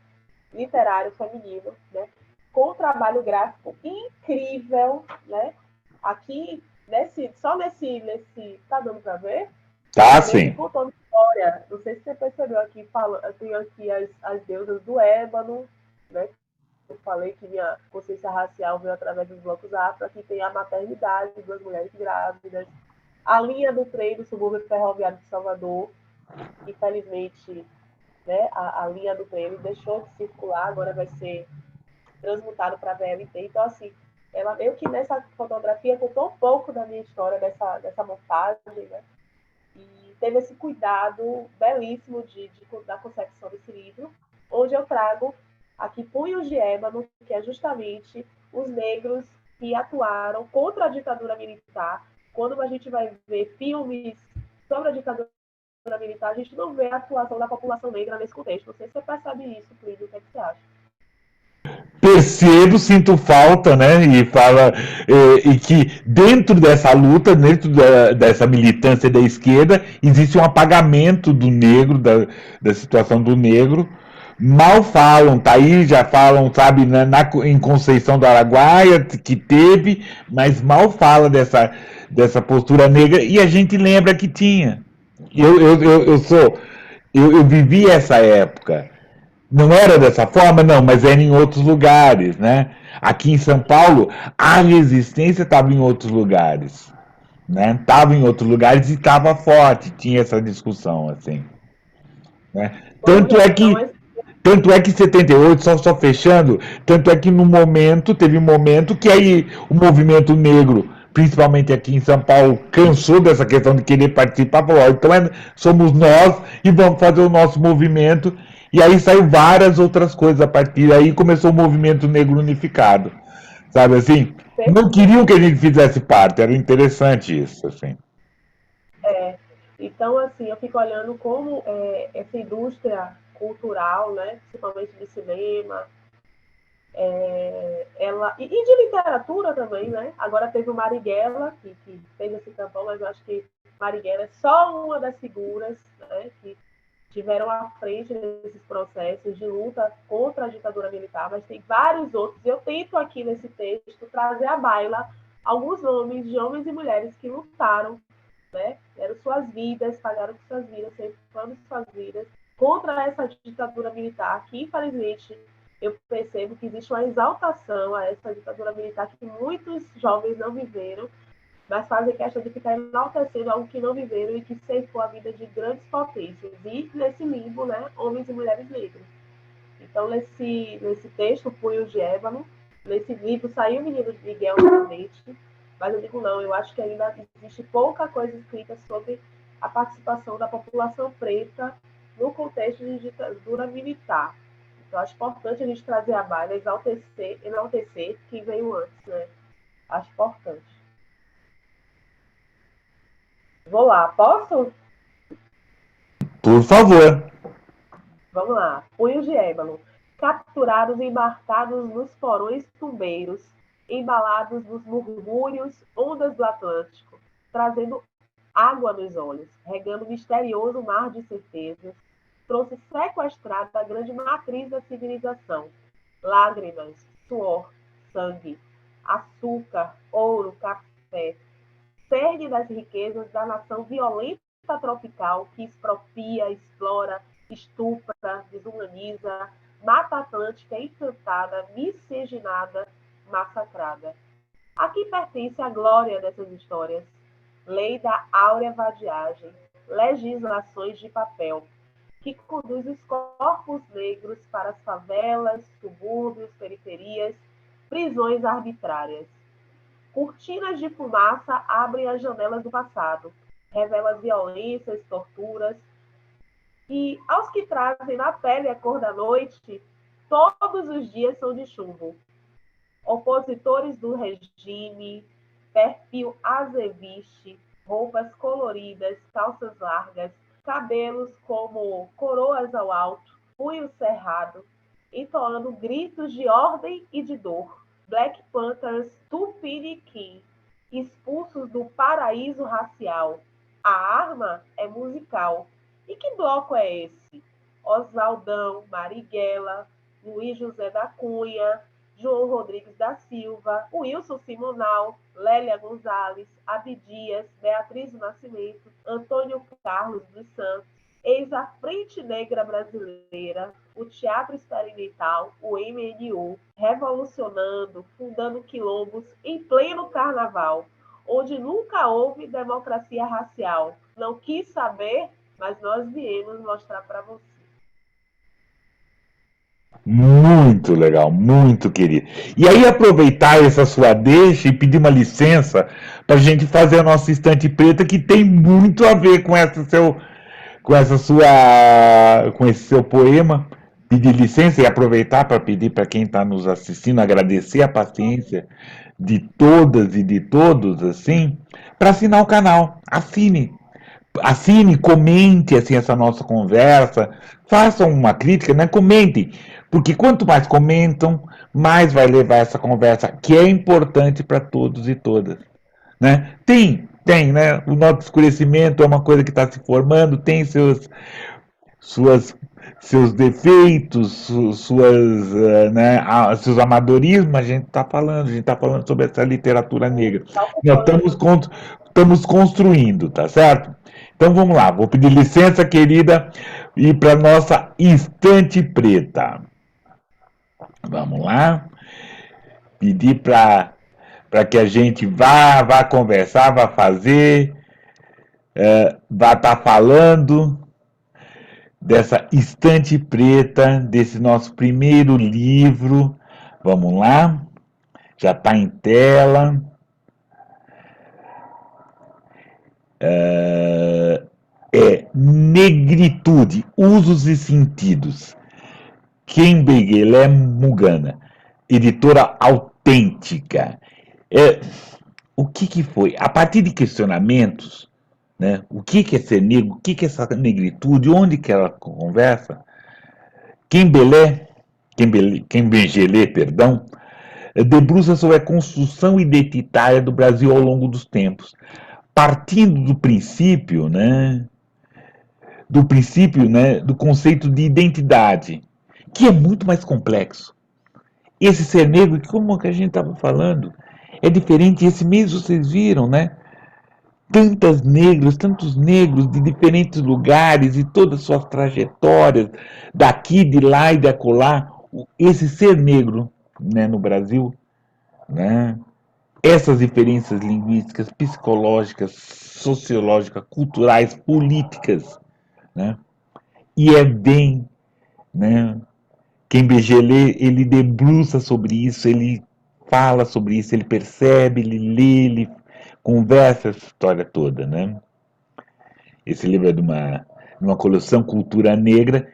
Speaker 2: literário feminino, né? Com um trabalho gráfico incrível, né? Aqui, só nesse, tá dando para ver?
Speaker 1: Tá,
Speaker 2: Meio que
Speaker 1: sim.
Speaker 2: contando história. Não sei se você percebeu aqui, eu tenho aqui as deusas do ébano, né? Eu falei que minha consciência racial veio através dos blocos afro. Aqui tem a maternidade das mulheres grávidas, a linha do trem do subúrbio ferroviário de Salvador. Infelizmente, né, a linha do trem deixou de circular, agora vai ser transmutado para a VLT. Então, assim, ela meio que nessa fotografia contou um pouco da minha história, dessa montagem, né? E teve esse cuidado belíssimo da concepção desse livro, onde eu trago aqui Punhos de Ébano, que é justamente os negros que atuaram contra a ditadura militar. Quando a gente vai ver filmes sobre a ditadura militar, a gente não vê a atuação da população negra nesse contexto. Não sei se você percebe isso, Plínio, o que, é que você acha?
Speaker 1: Percebo, sinto falta, né? E fala e que dentro dessa luta, dentro dessa militância da esquerda, existe um apagamento do negro, da situação do negro. Mal falam, tá aí, já falam, sabe, em Conceição do Araguaia, que teve, mas mal fala dessa postura negra, e a gente lembra que tinha. Eu vivi essa época. Não era dessa forma, não, mas era em outros lugares, né? Aqui em São Paulo, a resistência estava em outros lugares, né? Estava em outros lugares e estava forte, tinha essa discussão, assim, né?
Speaker 2: Pois
Speaker 1: Tanto
Speaker 2: é,
Speaker 1: é
Speaker 2: então,
Speaker 1: que tanto é que em 78, só fechando, tanto é que no momento, teve um momento que aí o movimento negro, principalmente aqui em São Paulo, cansou dessa questão de querer participar, falou, ó, então somos nós e vamos fazer o nosso movimento. E aí saiu várias outras coisas a partir daí começou o movimento negro unificado. Sabe assim? Não queriam que a gente fizesse parte, era interessante isso, assim.
Speaker 2: é, então, assim, eu fico olhando como essa indústria cultural, né, principalmente de cinema, e de literatura também, né? Agora teve o Marighella, que fez esse tampão, mas eu acho que Marighella é só uma das figuras, né, que tiveram à frente desses processos de luta contra a ditadura militar, mas tem vários outros. Eu tento aqui nesse texto trazer à baila alguns nomes de homens e mulheres que lutaram, né? Deram suas vidas, pagaram com suas vidas, ceifando suas vidas contra essa ditadura militar, que infelizmente eu percebo que existe uma exaltação a essa ditadura militar que muitos jovens não viveram, mas fazem questão de ficar enaltecendo algo que não viveram e que ceifou a vida de grandes potências. E nesse limbo, né, homens e mulheres negros. Então, nesse texto, Punho de Ébano, nesse livro, saiu o Menino de Miguel novamente, mas eu digo não, eu acho que ainda existe pouca coisa escrita sobre a participação da população preta no contexto de ditadura militar. Então, acho importante a gente trazer a baila, enaltecer quem veio antes, né? Acho importante. Vou lá, posso?
Speaker 1: Por favor.
Speaker 2: Vamos lá. Punhos de ébano. Capturados e embarcados nos porões tumbeiros, embalados nos murmúrios, ondas do Atlântico, trazendo água nos olhos, regando o misterioso mar de certezas, trouxe sequestrada a grande matriz da civilização. Lágrimas, suor, sangue, açúcar, ouro, café, cerne das riquezas da nação violenta tropical que expropria, explora, estupra, desumaniza, mata Atlântica encantada, miscigenada, massacrada. A quem pertence a glória dessas histórias? Lei da áurea vadiagem, legislações de papel, que conduz os corpos negros para as favelas, subúrbios, periferias, prisões arbitrárias. Cortinas de fumaça abrem as janelas do passado, revelam as violências, torturas, e aos que trazem na pele a cor da noite, todos os dias são de chumbo. opositores do regime, perfil azeviste, roupas coloridas, calças largas, cabelos como coroas ao alto, punho cerrado, entoando gritos de ordem e de dor. Black Panthers Tupiniquim, expulsos do paraíso racial. A arma é musical. E que bloco é esse? Oswaldão, Marighella, Luiz José da Cunha, João Rodrigues da Silva, Wilson Simonal, Lélia Gonzalez, Abdias, Beatriz do Nascimento, Antônio Carlos dos Santos, eis a Frente Negra Brasileira, o Teatro Experimental, o MNU, revolucionando, fundando quilombos em pleno carnaval, onde nunca houve democracia racial. Não quis saber, mas nós viemos mostrar para você.
Speaker 1: Muito legal, muito querido. E aí aproveitar essa sua deixa e pedir uma licença para a gente fazer a nossa estante preta, que tem muito a ver com com esse seu poema. Pedir licença e aproveitar para pedir para quem está nos assistindo, agradecer a paciência de todas e de todos, assim, para assinar o canal. Assine, comente assim, essa nossa conversa, façam uma crítica, né? Comentem, porque quanto mais comentam, mais vai levar essa conversa, que é importante para todos e todas. Né? Tem, né? O nosso escurecimento é uma coisa que está se formando, tem suas, seus defeitos, né, seus amadorismos, a gente está falando sobre essa literatura negra. Nós estamos construindo, tá certo? Então vamos lá, vou pedir licença, querida, e para nossa estante preta. Vamos lá. Pedir para que a gente vá conversar, vá fazer, vá estar falando dessa estante preta, desse nosso primeiro livro. Vamos lá, já está em tela. Negritude, usos e sentidos. Kembeguelé Mugana, editora autêntica. O que foi? A partir de questionamentos, né? O que é ser negro? O que é essa negritude? Onde que ela conversa? Kembenguelé, perdão, debruça sobre a construção identitária do Brasil ao longo dos tempos, partindo do conceito de identidade, que é muito mais complexo. Esse ser negro, como que a gente estava falando, é diferente. Esse mês vocês viram, né? Tantos negros de diferentes lugares e todas suas trajetórias, daqui, de lá e de acolá. Esse ser negro, né, no Brasil, né? Essas diferenças linguísticas, psicológicas, sociológicas, culturais, políticas, né? E é bem, né? Kembeguelé, ele debruça sobre isso, ele fala sobre isso, ele percebe, ele lê, ele conversa essa história toda, né? Esse livro é de uma coleção Cultura Negra,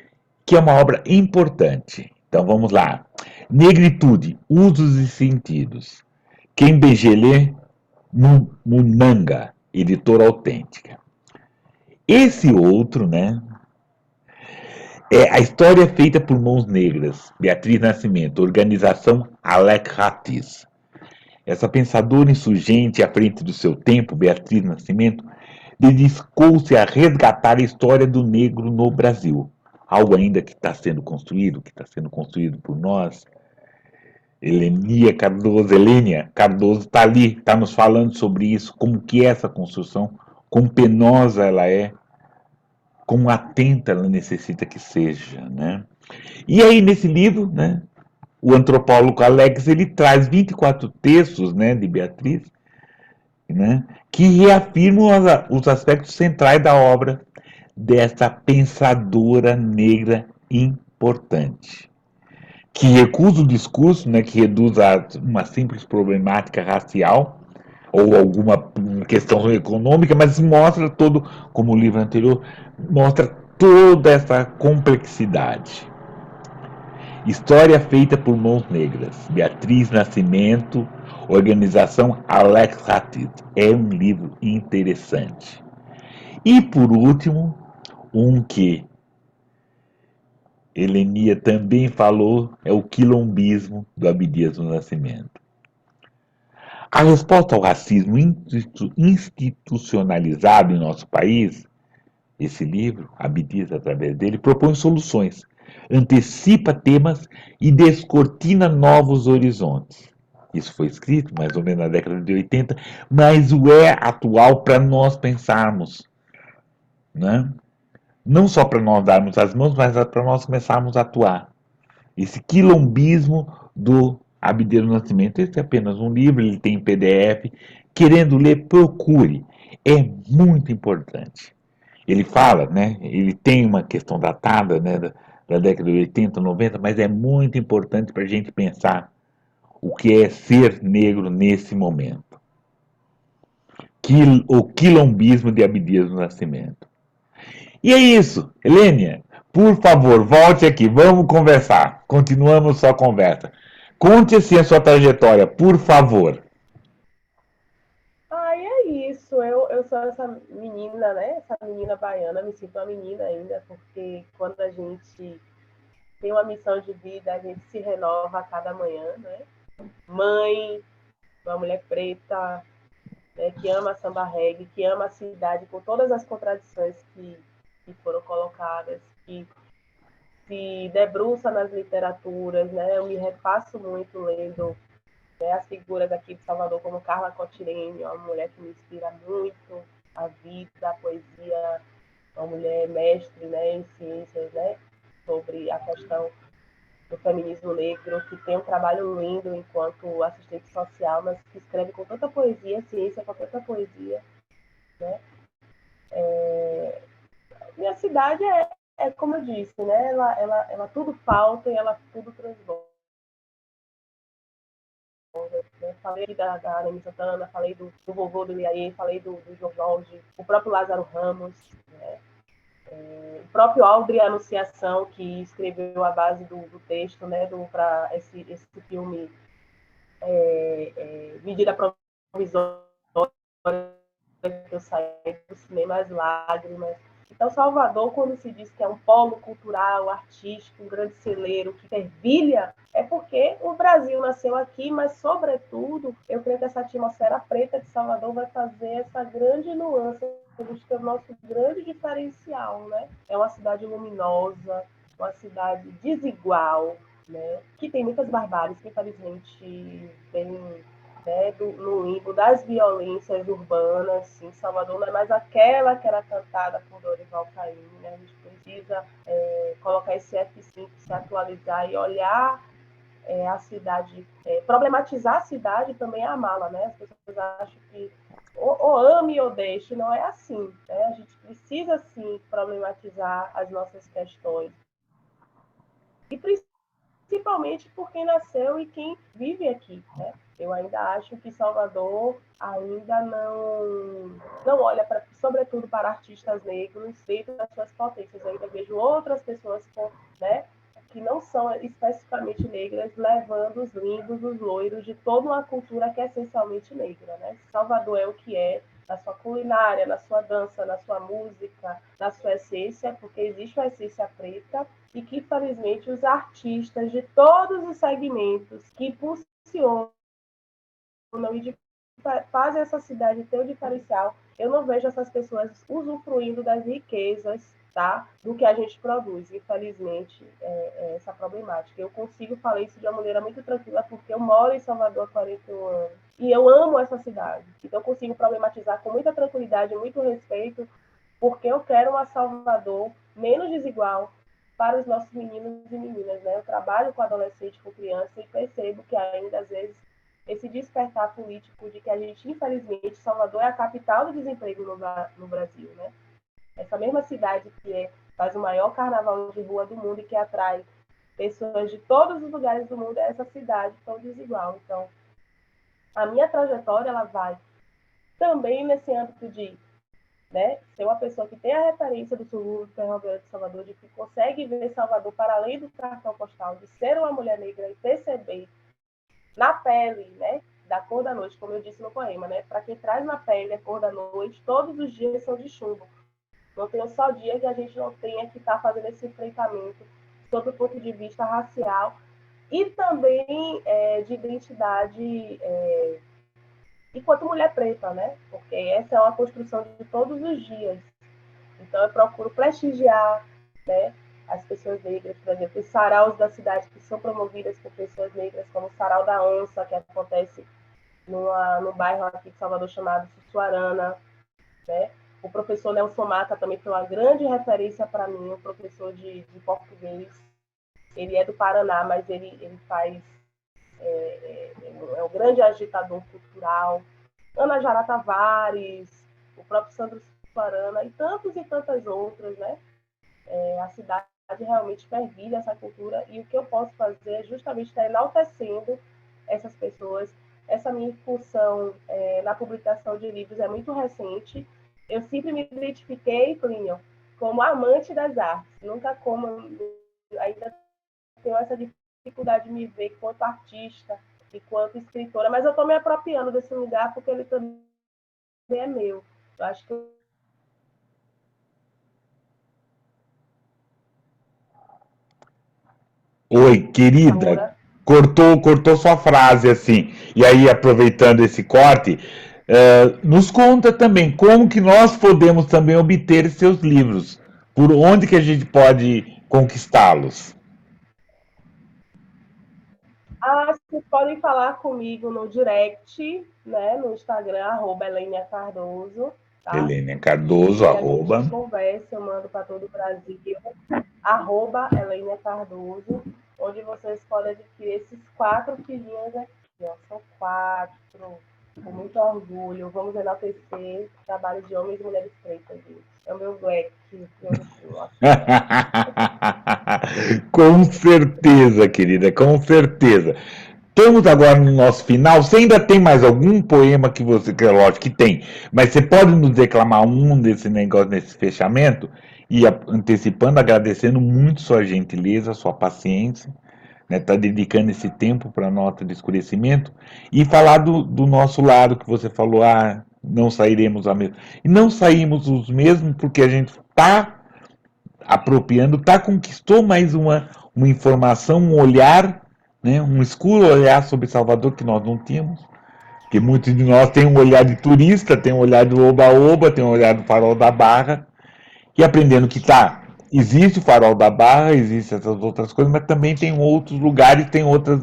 Speaker 1: que é uma obra importante. Então vamos lá. Negritude, usos e sentidos. Kembeguelé Munanga, editora autêntica. Esse outro, né? A história é feita por mãos negras. Beatriz Nascimento, organização Alec Ratiz. Essa pensadora insurgente à frente do seu tempo, Beatriz Nascimento, dedicou-se a resgatar a história do negro no Brasil. Algo ainda que está sendo construído por nós. Helênia Cardoso está ali, está nos falando sobre isso, como que é essa construção, quão penosa ela é, como atenta ela necessita que seja, né? E aí nesse livro, né, o antropólogo Alex, ele traz 24 textos, né, de Beatriz, né, que reafirmam os aspectos centrais da obra dessa pensadora negra importante, que recusa o discurso, né, que reduz a uma simples problemática racial ou alguma questão econômica, mas mostra todo, como o livro anterior, mostra toda essa complexidade. História feita por mãos negras. Beatriz Nascimento, organização Alex Hatid. É um livro interessante. E por último, um que Helenia também falou é o quilombismo do Abdias do Nascimento. A resposta ao racismo institucionalizado em nosso país, esse livro, Abdias através dele, propõe soluções, antecipa temas e descortina novos horizontes. Isso foi escrito mais ou menos na década de 80, mas o é atual para nós pensarmos, né? Não só para nós darmos as mãos, mas para nós começarmos a atuar. Esse quilombismo do Abdias do Nascimento. Esse é apenas um livro, ele tem PDF. Querendo ler, procure. É muito importante. Ele fala, né? Ele tem uma questão datada, né? Da década de 80, 90, mas é muito importante para a gente pensar o que é ser negro nesse momento. O quilombismo de Abdias do Nascimento. E é isso, Helênia. Por favor, volte aqui, vamos conversar. Continuamos sua conversa. Conte assim a sua trajetória, por favor.
Speaker 2: Ah, e é isso. Eu sou essa menina, né? Essa menina baiana, me sinto uma menina ainda, porque quando a gente tem uma missão de vida, a gente se renova a cada manhã, né? Mãe, uma mulher preta, né, que ama samba reggae, que ama a cidade com todas as contradições que foram colocadas, que se debruça nas literaturas, né? Eu me repasso muito lendo, né, as figuras aqui de Salvador, como Carla Cotirene, uma mulher que me inspira muito a vida, a poesia, uma mulher mestre, né, em ciências, né, sobre a questão do feminismo negro, que tem um trabalho lindo enquanto assistente social, mas que escreve com tanta poesia, ciência com tanta poesia, né? Minha cidade é como eu disse, né? Ela tudo falta e ela tudo transborda. Né? Falei da Anemi Santana, falei do vovô do Iaê, falei do João Jorge, o próprio Lázaro Ramos, né? O próprio Aldri Anunciação, que escreveu a base do texto, né, para esse filme Medida Provisória, que eu saí do cinema As Lágrimas. Então, Salvador, quando se diz que é um polo cultural, artístico, um grande celeiro que fervilha, é porque o Brasil nasceu aqui, mas, sobretudo, eu creio que essa atmosfera preta de Salvador vai fazer essa grande nuance, que é o nosso grande diferencial, né? É uma cidade luminosa, uma cidade desigual, né? Que tem muitas barbáries que, infelizmente, vem, né, no limbo das violências urbanas. Sim, Salvador não é mais aquela que era cantada por Dorival Caymmi, né? A gente precisa colocar esse F5, se atualizar e olhar a cidade, problematizar a cidade também é amá-la, né? As pessoas acham que ou ame ou deixe, não é assim, né? A gente precisa sim problematizar as nossas questões e principalmente por quem nasceu e quem vive aqui, né? Eu ainda acho que Salvador ainda não olha, sobretudo, para artistas negros dentro das suas potências. Eu ainda vejo outras pessoas né, que não são especificamente negras levando os lindos, os loiros de toda uma cultura que é essencialmente negra. Né? Salvador é o que é, na sua culinária, na sua dança, na sua música, na sua essência, porque existe uma essência preta e que, infelizmente, os artistas de todos os segmentos que impulsionam e fazem essa cidade ter um diferencial, eu não vejo essas pessoas usufruindo das riquezas, tá, do que a gente produz. Infelizmente, essa problemática. Eu consigo falar isso de uma maneira muito tranquila, porque eu moro em Salvador há 41 anos e eu amo essa cidade. Então, eu consigo problematizar com muita tranquilidade, muito respeito, porque eu quero uma Salvador menos desigual para os nossos meninos e meninas, né? Eu trabalho com adolescente, com criança e percebo que ainda às vezes esse despertar político de que a gente, infelizmente, Salvador é a capital do desemprego no Brasil, né? Essa mesma cidade que faz o maior carnaval de rua do mundo e que atrai pessoas de todos os lugares do mundo, é essa cidade tão desigual. Então, a minha trajetória, ela vai também nesse âmbito de né? Ser uma pessoa que tem a referência do subúrbio ferroviário de Salvador, de que consegue ver Salvador para além do cartão postal, de ser uma mulher negra e perceber na pele, né, da cor da noite, como eu disse no poema, né? Para quem traz na pele a cor da noite, todos os dias são de chumbo. Não tem um só dia que a gente não tenha que estar fazendo esse enfrentamento sob o ponto de vista racial e também de identidade enquanto mulher preta, né? Porque essa é uma construção de todos os dias. Então, eu procuro prestigiar, né, as pessoas negras, por exemplo, os saraus da cidade que são promovidas por pessoas negras, como o Sarau da Onça, que acontece no bairro aqui de Salvador chamado Sussuarana, né? O professor Nelson Mata também foi uma grande referência para mim, um professor de português. Ele é do Paraná, mas ele faz é um grande agitador cultural. Ana Jara Tavares, o próprio Sandro Suarana e tantas outras, né? A cidade realmente fervilha essa cultura e o que eu posso fazer é justamente estar enaltecendo essas pessoas. Essa minha função na publicação de livros é muito recente. Eu sempre me identifiquei, Plínio, como amante das artes. Nunca como ainda tenho essa dificuldade de me ver quanto artista e quanto escritora, mas eu estou me apropriando desse lugar porque ele também é meu. Eu acho que
Speaker 1: Oi, querida,
Speaker 2: Laura,
Speaker 1: cortou sua frase assim. E aí, aproveitando esse corte, nos conta também como que nós podemos também obter seus livros. Por onde que a gente pode conquistá-los?
Speaker 2: vocês podem falar comigo no direct, né, no Instagram, @Helenia Cardoso, tá?
Speaker 1: Helena Cardoso,
Speaker 2: E a gente
Speaker 1: arroba.
Speaker 2: conversa, eu mando para todo o Brasil, @Helenia Cardoso, onde vocês podem adquirir esses 4 filhinhos aqui, ó. São 4, com muito orgulho. Vamos enaltecer o trabalho de homens e mulheres pretas, gente. É o meu black, eu assim.
Speaker 1: Com certeza, querida, com certeza. Estamos agora no nosso final. Você ainda tem mais algum poema que você quer? Lógico que tem, mas você pode nos declamar um desse negócio, desse fechamento? E antecipando, agradecendo muito sua gentileza, sua paciência, né? Tá dedicando esse tempo para a nota de escurecimento e falar do nosso lado que você falou, não sairemos a mesma. E não saímos os mesmos porque a gente está apropriando, conquistou mais uma informação, um olhar, né, um escuro olhar sobre Salvador que nós não tínhamos. Porque muitos de nós têm um olhar de turista, tem um olhar do Oba-Oba, tem um olhar do Farol da Barra, e aprendendo que existe o Farol da Barra, existem essas outras coisas, mas também tem outros lugares, tem outras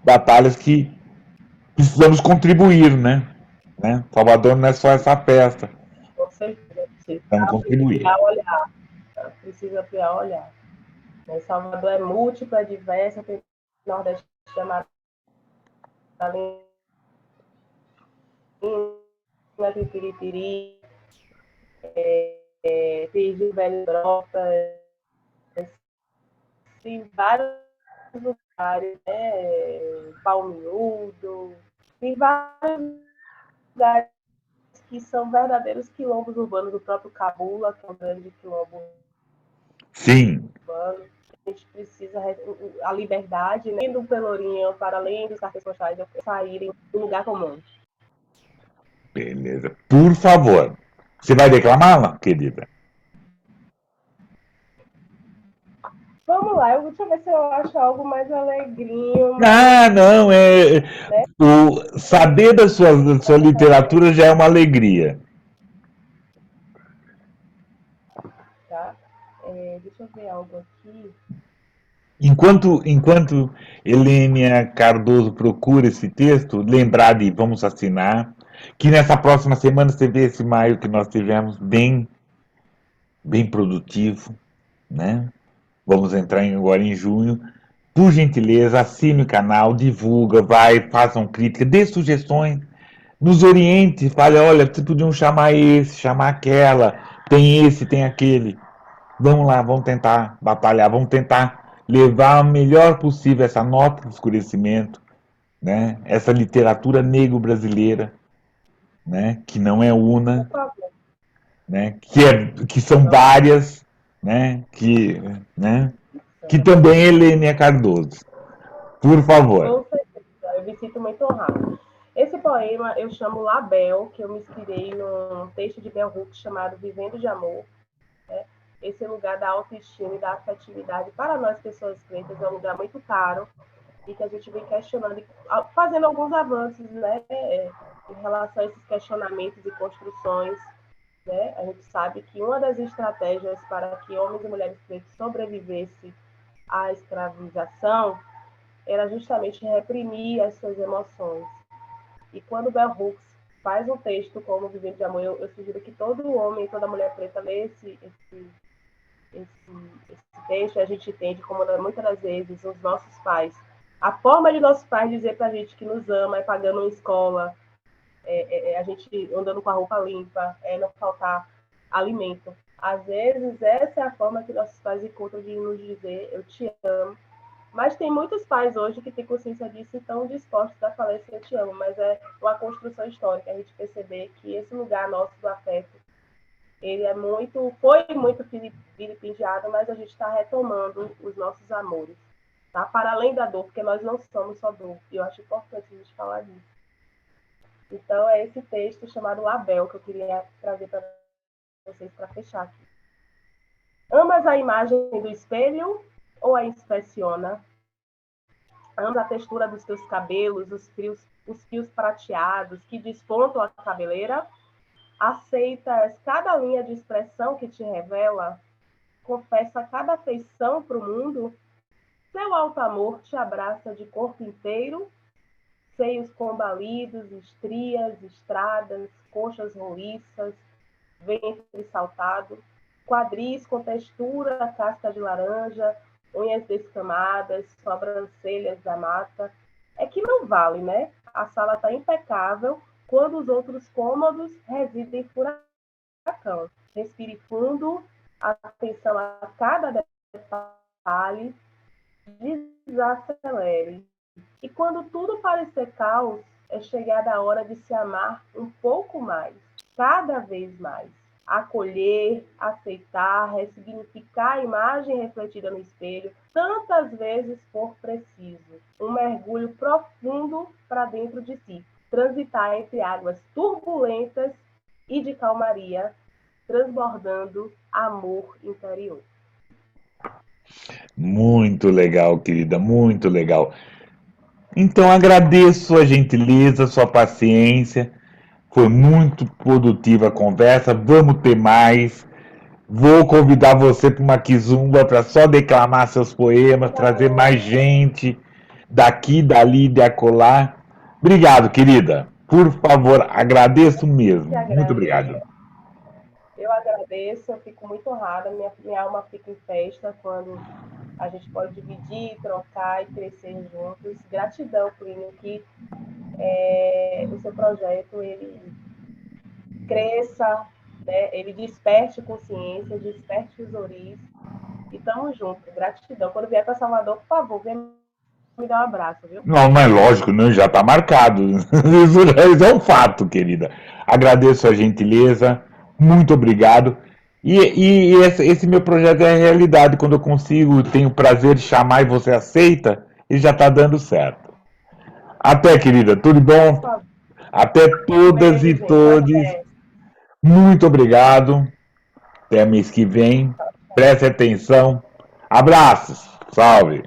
Speaker 1: batalhas que precisamos contribuir, né? Salvador não é só essa festa,
Speaker 2: Com certeza,
Speaker 1: precisamos contribuir.
Speaker 2: precisa ampliar o olhar. Salvador é múltipla, é diversa, tem Nordeste chamado tem Piripiri, tem Gil Velho Brota, tem vários lugares, né? Palmiúdo, tem vários lugares que são verdadeiros quilombos urbanos, do próprio Cabula, que é um grande quilombo
Speaker 1: Sim.
Speaker 2: urbano. A gente precisa a liberdade, né? Do Pelourinho, para além dos cartões postais, saírem do lugar comum.
Speaker 1: Beleza. Por favor. Você vai declamá-la, querida?
Speaker 2: Vamos lá, deixa eu ver se eu acho algo mais alegrinho,
Speaker 1: Não,
Speaker 2: né?
Speaker 1: o saber da sua literatura já é uma alegria.
Speaker 2: Tá? Deixa eu ver algo aqui.
Speaker 1: Enquanto Helênia Cardoso procura esse texto, lembrar de vamos assinar, que nessa próxima semana você vê esse maio que nós tivemos bem produtivo, né? Vamos entrar agora em junho. Por gentileza, assine o canal, divulga, façam crítica, dê sugestões, nos oriente, fale, olha, vocês podiam chamar esse, chamar aquela, tem esse, tem aquele. Vamos lá, vamos tentar batalhar, vamos tentar levar o melhor possível essa nota de escurecimento, né? Essa literatura negro-brasileira, né? Que não é
Speaker 2: Por
Speaker 1: una,
Speaker 2: favor.
Speaker 1: né? Que são várias, né? Que também é Helênia Cardoso. Por favor.
Speaker 2: Com certeza, eu me sinto muito honrada. Esse poema eu chamo Label, que eu me inspirei num texto de Bell Hooks chamado Vivendo de Amor. Né? Esse lugar da autoestima e da afetividade para nós, pessoas pretas, é um lugar muito caro e que a gente vem questionando, fazendo alguns avanços, né, em relação a esses questionamentos e construções. Né? A gente sabe que uma das estratégias para que homens e mulheres pretos sobrevivessem à escravização era justamente reprimir as suas emoções. E quando Bell Hooks faz um texto como Vivendo de Amor, eu sugiro que todo homem, toda mulher preta lê esse texto. A gente entende como muitas das vezes os nossos pais, a forma de nossos pais dizer para a gente que nos ama é pagando uma escola, a gente andando com a roupa limpa, não faltar alimento. Às vezes essa é a forma que nossos pais encontram de nos dizer eu te amo. Mas tem muitos pais hoje que têm consciência disso e estão dispostos a falar assim, eu te amo, mas é uma construção histórica, a gente perceber que esse lugar nosso do afeto, ele foi muito vilipendiado, mas a gente está retomando os nossos amores, tá? Para além da dor, porque nós não somos só dor, e eu acho importante a gente falar disso. Então, é esse texto chamado Label que eu queria trazer para vocês para fechar aqui. Amas a imagem do espelho ou a inspeciona? Amas a textura dos teus cabelos, os fios prateados que despontam a cabeleira? Aceitas cada linha de expressão que te revela? Confessa cada feição para o mundo? Seu alto amor te abraça de corpo inteiro? Seios combalidos, estrias, estradas, coxas roliças, ventre saltado, quadris com textura, casca de laranja, unhas descamadas, sobrancelhas da mata. É que não vale, né? A sala está impecável quando os outros cômodos residem em furacão. Respire fundo, atenção a cada detalhe, desacelere. E quando tudo parecer caos, é chegada a hora de se amar um pouco mais, cada vez mais. Acolher, aceitar, ressignificar a imagem refletida no espelho, tantas vezes for preciso. Um mergulho profundo para dentro de si. Transitar entre águas turbulentas e de calmaria, transbordando amor interior.
Speaker 1: Muito legal, querida, muito legal. Então agradeço a gentileza, a sua paciência. Foi muito produtiva a conversa. Vamos ter mais. Vou convidar você para uma kizumba para só declamar seus poemas, trazer mais gente daqui, dali, de acolá. Obrigado, querida. Por favor, agradeço mesmo. Muito obrigado.
Speaker 2: Eu agradeço, eu fico muito honrada, minha alma fica em festa quando a gente pode dividir, trocar e crescer juntos. Gratidão, Plínio, que o seu projeto ele cresça, né? Ele desperte consciência, desperte os ouris. E tamo junto, gratidão. Quando vier para Salvador, por favor, venha me dar um abraço, viu?
Speaker 1: Não, mas lógico, né? Já está marcado. Isso é um fato, querida. Agradeço a gentileza, muito obrigado. E esse meu projeto é realidade. Quando eu consigo, tenho o prazer de chamar e você aceita, ele já está dando certo. Até, querida, tudo bom? Até todas e todos. Muito obrigado. Até mês que vem. Preste atenção. Abraços. Salve.